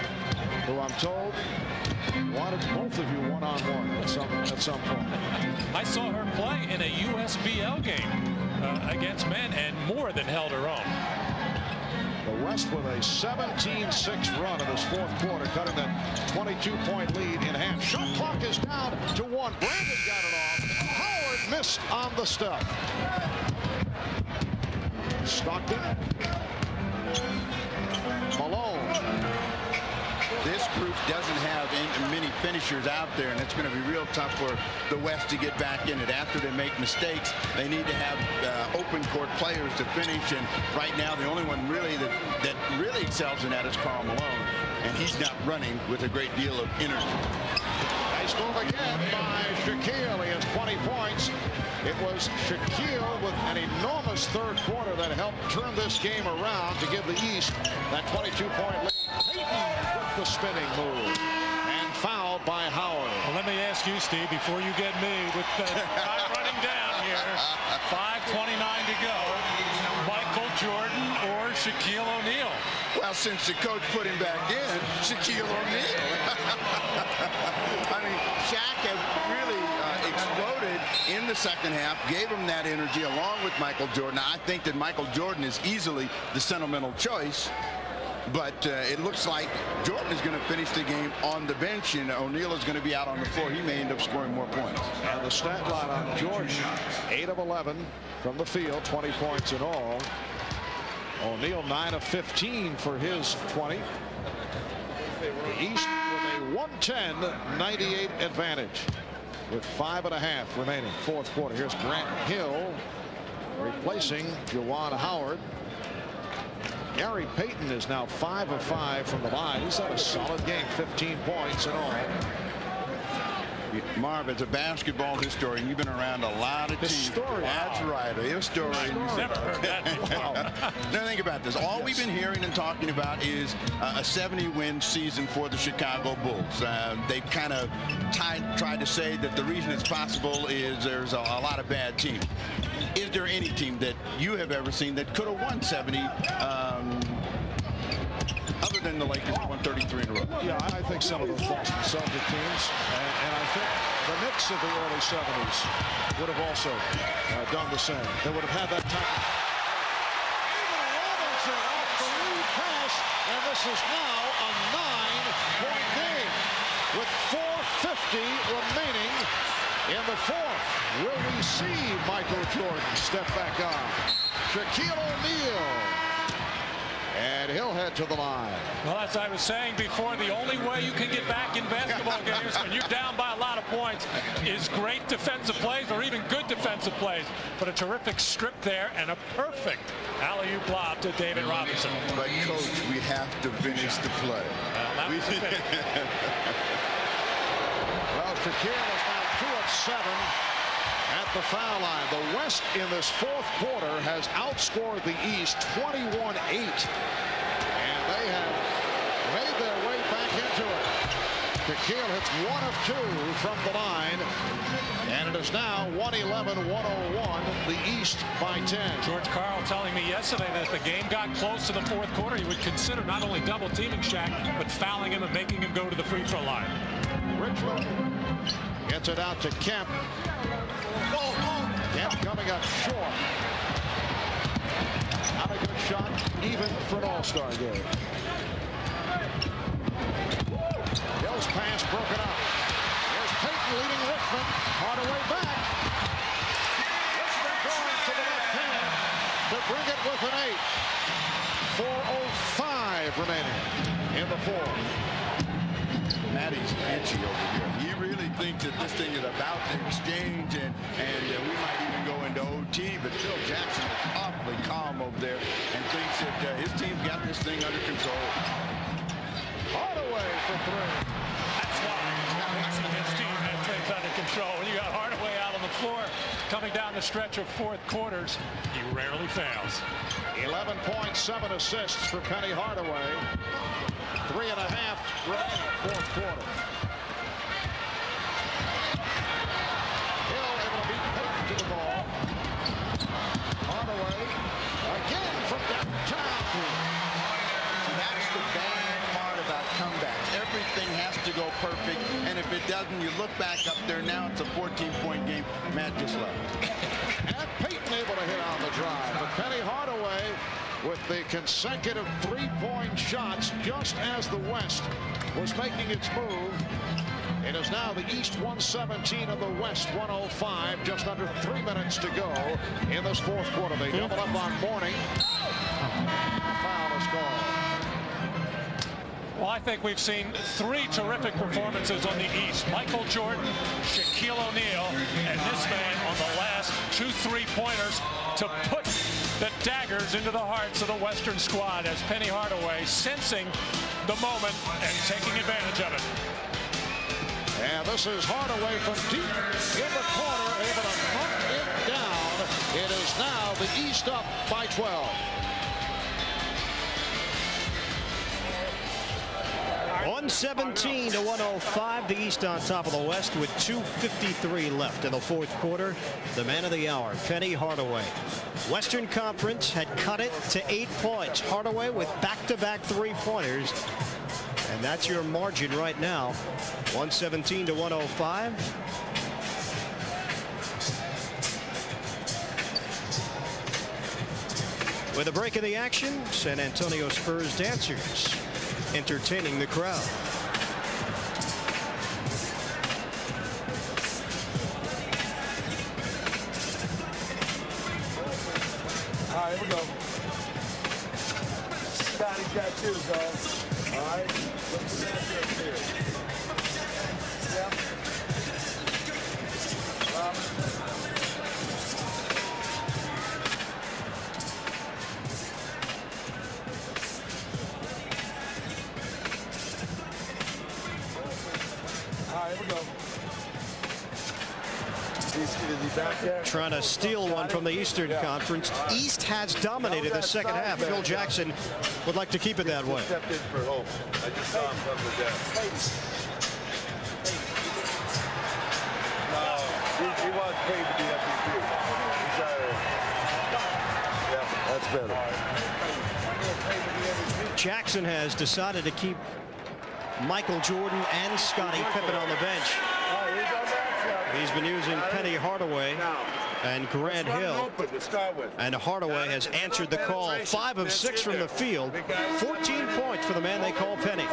who I'm told wanted both of you one-on-one at some point. I saw her play in a USBL game against men and more than held her own. The West with a 17-6 run in this fourth quarter, cutting that 22-point lead in half. Shot clock is down to 1. Brandon got it off. Howard missed on the step. Stockton. Malone. This group doesn't have many finishers out there, and it's going to be real tough for the West to get back in it. After they make mistakes, they need to have open court players to finish, and right now the only one really that really excels in that is Karl Malone, and he's not running with a great deal of energy. Nice move again by Shaquille. He has 20 points. It was Shaquille with an enormous third quarter that helped turn this game around to give the East that 22-point lead. Payton with the spinning move and fouled by Howard. Well, let me ask you, Steve, before you get me with the time running down here, 5:29 to go. Michael Jordan or Shaquille O'Neal? Well, since the coach put him back in, Shaquille O'Neal. I mean, Shaq has really exploded in the second half, gave him that energy along with Michael Jordan. I think that Michael Jordan is easily the sentimental choice. But it looks like Jordan is going to finish the game on the bench, and O'Neal is going to be out on the floor. He may end up scoring more points. And the stat line on Jordan, 8 of 11 from the field, 20 points in all. O'Neal 9 of 15 for his 20. The East with a 110-98 advantage with 5.5 remaining, fourth quarter. Here's Grant Hill replacing Juwan Howard. Gary Payton is now 5 of 5 from the line. He's had a solid game, 15 points in all. Marv, as a basketball historian, you've been around a lot of teams. That's right, a historian. Never heard that before. Now think about this. All we've been hearing and talking about is a 70-win season for the Chicago Bulls. They've kind of tried to say that the reason it's possible is there's a lot of bad teams. Is there any team that you have ever seen that could have won 70 other than the Lakers who won 33 in a row? Yeah, I think some of those Boston Celtic teams, and I think the Knicks of the early 70s would have also done the same. They would have had that type of... Robinson off the lead pass, and this is now a 9-point game with 4:50 remaining in the fourth. Will we see Michael Jordan step back on? Shaquille O'Neal. And he'll head to the line. Well, as I was saying before, the only way you can get back in basketball games when you're down by a lot of points is great defensive plays or even good defensive plays. But a terrific strip there and a perfect alley-oop lob to David Robinson. But, Coach, we have to finish the play. Well, that was the finish. Well, Shaquille is now 2 of 7 at the foul line. The West in this fourth quarter has outscored the East 21-8. And they have made their way back into it. Shaquille hits 1 of 2 from the line. And it is now 111-101, the East by 10. George Karl telling me yesterday that if the game got close to the fourth quarter, he would consider not only double teaming Shaq, but fouling him and making him go to the free throw line. Richmond gets it out to Kemp. Kemp coming up short. Not a good shot, even for an all-star game. Hill's pass broken up. Here's Payton leading Richmond. Hardaway back. Richmond going to the left hand to bring it with an 8. 4:05 remaining in the fourth. Matty's itchy over here. He really thinks that this thing is about to exchange, and we might even go into OT, but Phil Jackson is awfully calm over there and thinks that his team's got this thing under control. Hardaway for 3. That's why his team has things under control. When you got Hardaway out on the floor coming down the stretch of fourth quarters, he rarely fails. 11 points, 7 assists for Penny Hardaway. 3.5 remaining, fourth quarter. Hill able to beat Payton to the ball. Hardaway again from downtown. That's the bad part about comebacks. Everything has to go perfect, and if it doesn't, you look back up there. Now it's a 14-point game. Matt just left. And Payton able to hit on the drive. But Penny Hardaway with the consecutive 3-point shots just as the West was making its move. It is now the East 117 and the West 105. Just under 3 minutes to go in this fourth quarter. They double up on Mourning. Foul is called. Well, I think we've seen 3 terrific performances on the East. Michael Jordan, Shaquille O'Neal, and this man on the last 2 3-pointers to put the daggers into the hearts of the Western squad as Penny Hardaway sensing the moment and taking advantage of it. And this is Hardaway from deep in the corner, able to knock it down. It is now the East up by 12. On 117 to 105. The East on top of the West with 2:53 left in the fourth quarter. The man of the hour, Penny Hardaway. Western Conference had cut it to 8 points. Hardaway with back-to-back three-pointers. And that's your margin right now. 117 to 105. With a break in the action, San Antonio Spurs dancers entertaining the crowd. All right, here we go. Scotty got two, guys. All right, let's get up here. Yep. Trying to steal one from the Eastern Conference. East has dominated the second half. Phil Jackson would like to keep it that way. I just saw him come to death. No, he wants paid to be MVP. Yeah, that's better. Jackson has decided to keep Michael Jordan and Scottie Pippen on the bench. He's been using Penny Hardaway and Grant Hill. And Hardaway has answered the call. 5 of 6 from the field. 14 points for the man they call Penny.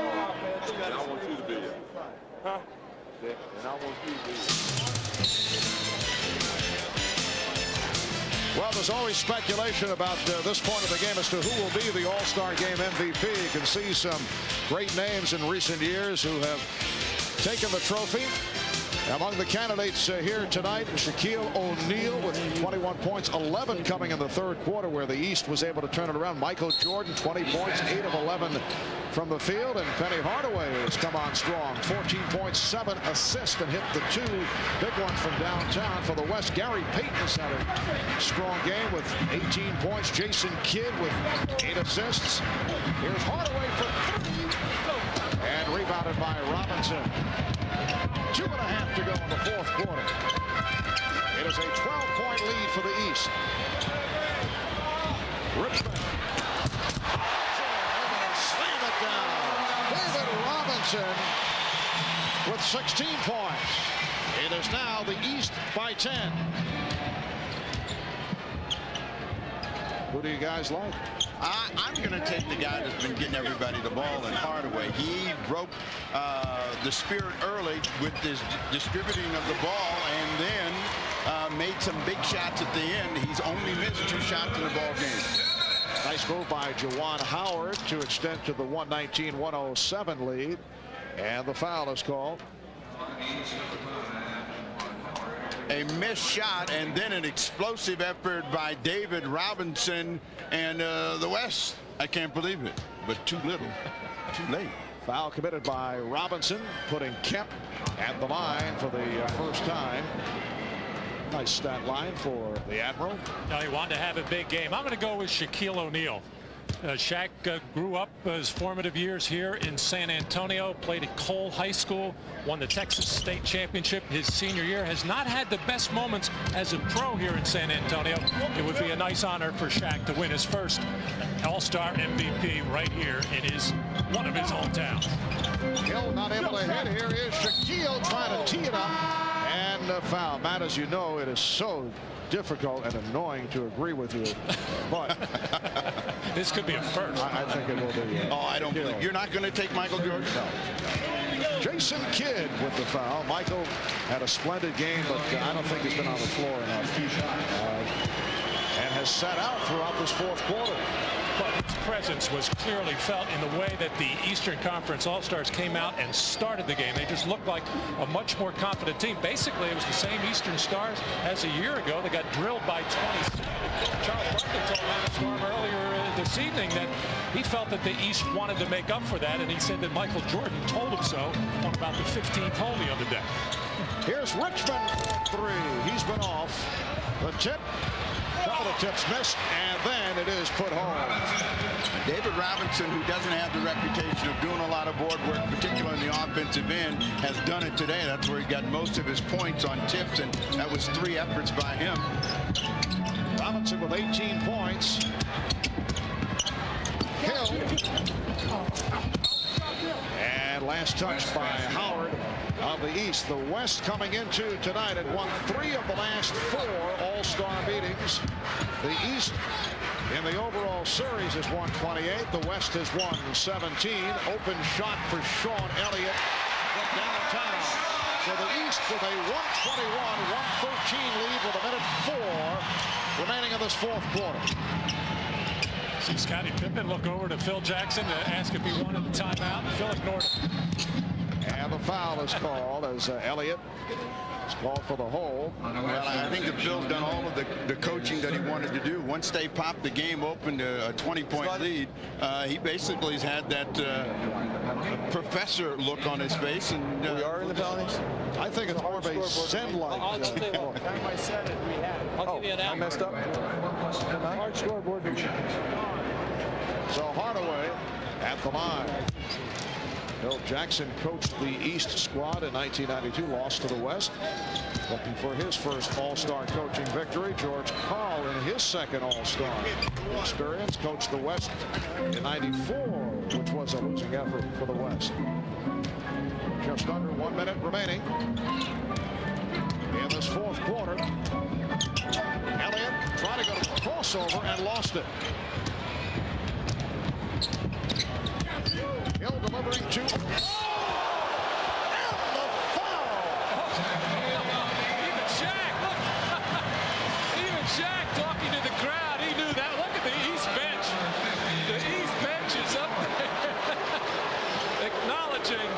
Well, there's always speculation about this point of the game as to who will be the All-Star Game MVP. You can see some great names in recent years who have taken the trophy. Among the candidates here tonight, Shaquille O'Neal with 21 points, 11 coming in the third quarter where the East was able to turn it around. Michael Jordan, 20 points, 8 of 11 from the field. And Penny Hardaway has come on strong. 14 points, 7 assists, and hit the 2 big ones from downtown for the West. Gary Payton has had a strong game with 18 points. Jason Kidd with 8 assists. Here's Hardaway for 3. And rebounded by Robinson. 2.5 to go in the fourth quarter. It is a 12-point lead for the East. Richmond. Slam it down. David Robinson with 16 points. It is now the East by 10. Who do you guys like? I'm going to take the guy that's been getting everybody the ball in Hardaway. He broke the spirit early with his distributing of the ball and then made some big shots at the end. He's only missed 2 shots in the ball game. Nice move by Juwan Howard to extend to the 119-107 lead. And the foul is called. A missed shot and then an explosive effort by David Robinson and the West. I can't believe it, but too little, too late. Foul committed by Robinson, putting Kemp at the line for the first time. Nice stat line for the Admiral. Now he wanted to have a big game. I'm going to go with Shaquille O'Neal. Shaq grew up his formative years here in San Antonio, played at Cole High School, won the Texas State Championship his senior year, has not had the best moments as a pro here in San Antonio. It would be a nice honor for Shaq to win his first All-Star MVP right here in one of his hometowns. Hill not able to hit. Here is Shaquille trying to tee it up and a foul. Matt, as you know, it is so difficult and annoying to agree with you, but this could be a first. I think it will be. Oh, I don't believe you're not going to take Michael Jordan. No. Jason Kidd with the foul. Michael had a splendid game, but I don't think he's been on the floor enough. And has sat out throughout this fourth quarter. But his presence was clearly felt in the way that the Eastern Conference All-Stars came out and started the game. They just looked like a much more confident team. Basically, it was the same Eastern Stars as a year ago. They got drilled by 20. Charles Barkley told Lance Storm earlier this evening that he felt that the East wanted to make up for that, and he said that Michael Jordan told him so on about the 15th hole the other day. Here's Richmond for 3. He's been off. The tip to One of the tips missed, and then it is put home. David Robinson, who doesn't have the reputation of doing a lot of board work, particularly in the offensive end, has done it today. That's where he got most of his points on tips, and that was 3 efforts by him. Robinson with 18 points. Hill. And last touch by Howard of the East. The West coming into tonight had won 3 of the last 4 All-Star meetings. The East in the overall series has won 28. The West has won 17. Open shot for Sean Elliott from downtown. So the East with a 121-113 lead with 1:04 remaining in this 4th quarter. See Scottie Pippen look over to Phil Jackson to ask if he wanted the timeout. Phil ignored it. And the foul is called as Elliott is called for the hole. Well, I think that Phil's done all of the coaching that he wanted to do. Once they popped the game open to a 20-point lead, he basically has had that professor look on his face. And we are in the penalties. I think it's more of a Zen-like. I'll tell you what, time I said it, we had it. I'll give you an out. I messed up. Hard scoreboard. So Hardaway at the line. Phil Jackson coached the East squad in 1992, lost to the West. Looking for his first All-Star coaching victory. George Karl in his second All-Star experience. Coached the West in 94, which was a losing effort for the West. Just under 1 minute remaining in this 4th quarter. Elliott trying to go to the crossover and lost it. Hill delivering to. And the foul! Even Shaq, look. Even Shaq talking to the crowd. He knew that. Look at the East bench. The East bench is up there. Acknowledging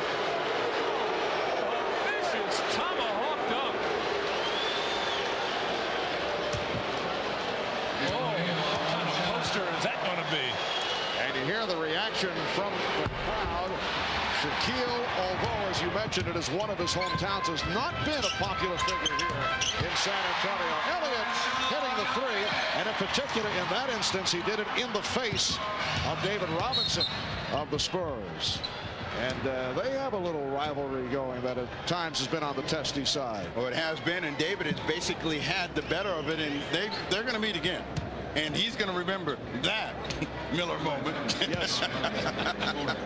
a vicious tomahawk dunk. Oh, what kind of poster is that going to be? And you hear the reaction from the crowd. Shaquille, although, as you mentioned, it is one of his hometowns, has not been a popular figure here in San Antonio. Elliott hitting the 3, and in particular, in that instance, he did it in the face of David Robinson of the Spurs. And they have a little rivalry going that at times has been on the testy side. Oh, it has been, and David has basically had the better of it, and they're going to meet again. And he's going to remember that Miller moment. Yes.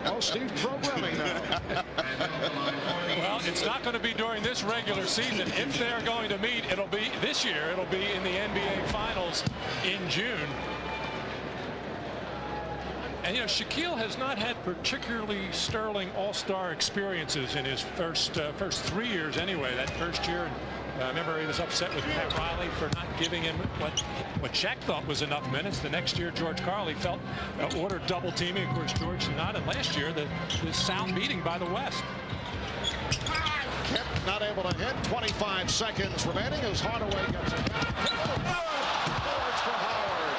Oh, Steve programming now. Well, it's not going to be during this regular season. If they're going to meet, it'll be this year. It'll be in the NBA Finals in June. And, you know, Shaquille has not had particularly sterling all-star experiences in his first 3 years anyway. That first year, I remember he was upset with Pat Riley for not giving him what Shaq thought was enough minutes. The next year, George Karl, he felt ordered double teaming. Of course, George did not. And last year, the sound beating by the West. Kemp not able to hit. 25 seconds remaining as Hardaway gets it back. Boards for Howard.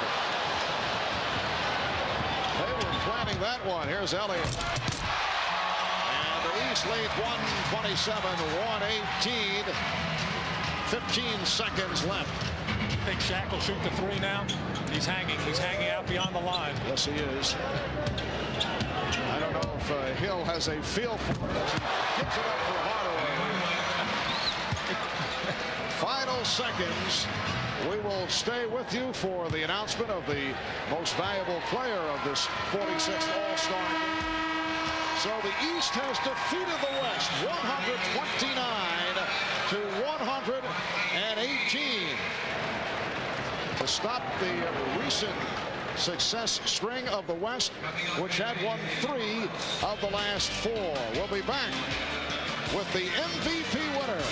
They were planning that one. Here's Elliott. And the East leads 127-118. 15 seconds left. You think Shaq will shoot the 3 now? He's hanging out beyond the line. Yes, he is. I don't know if Hill has a feel for it as he gives it up for Hardaway. Final seconds. We will stay with you for the announcement of the most valuable player of this 46th All-Star. So the East has defeated the West 129-118 to stop the recent success string of the West, which had won 3 of the last 4. We'll be back with the MVP winner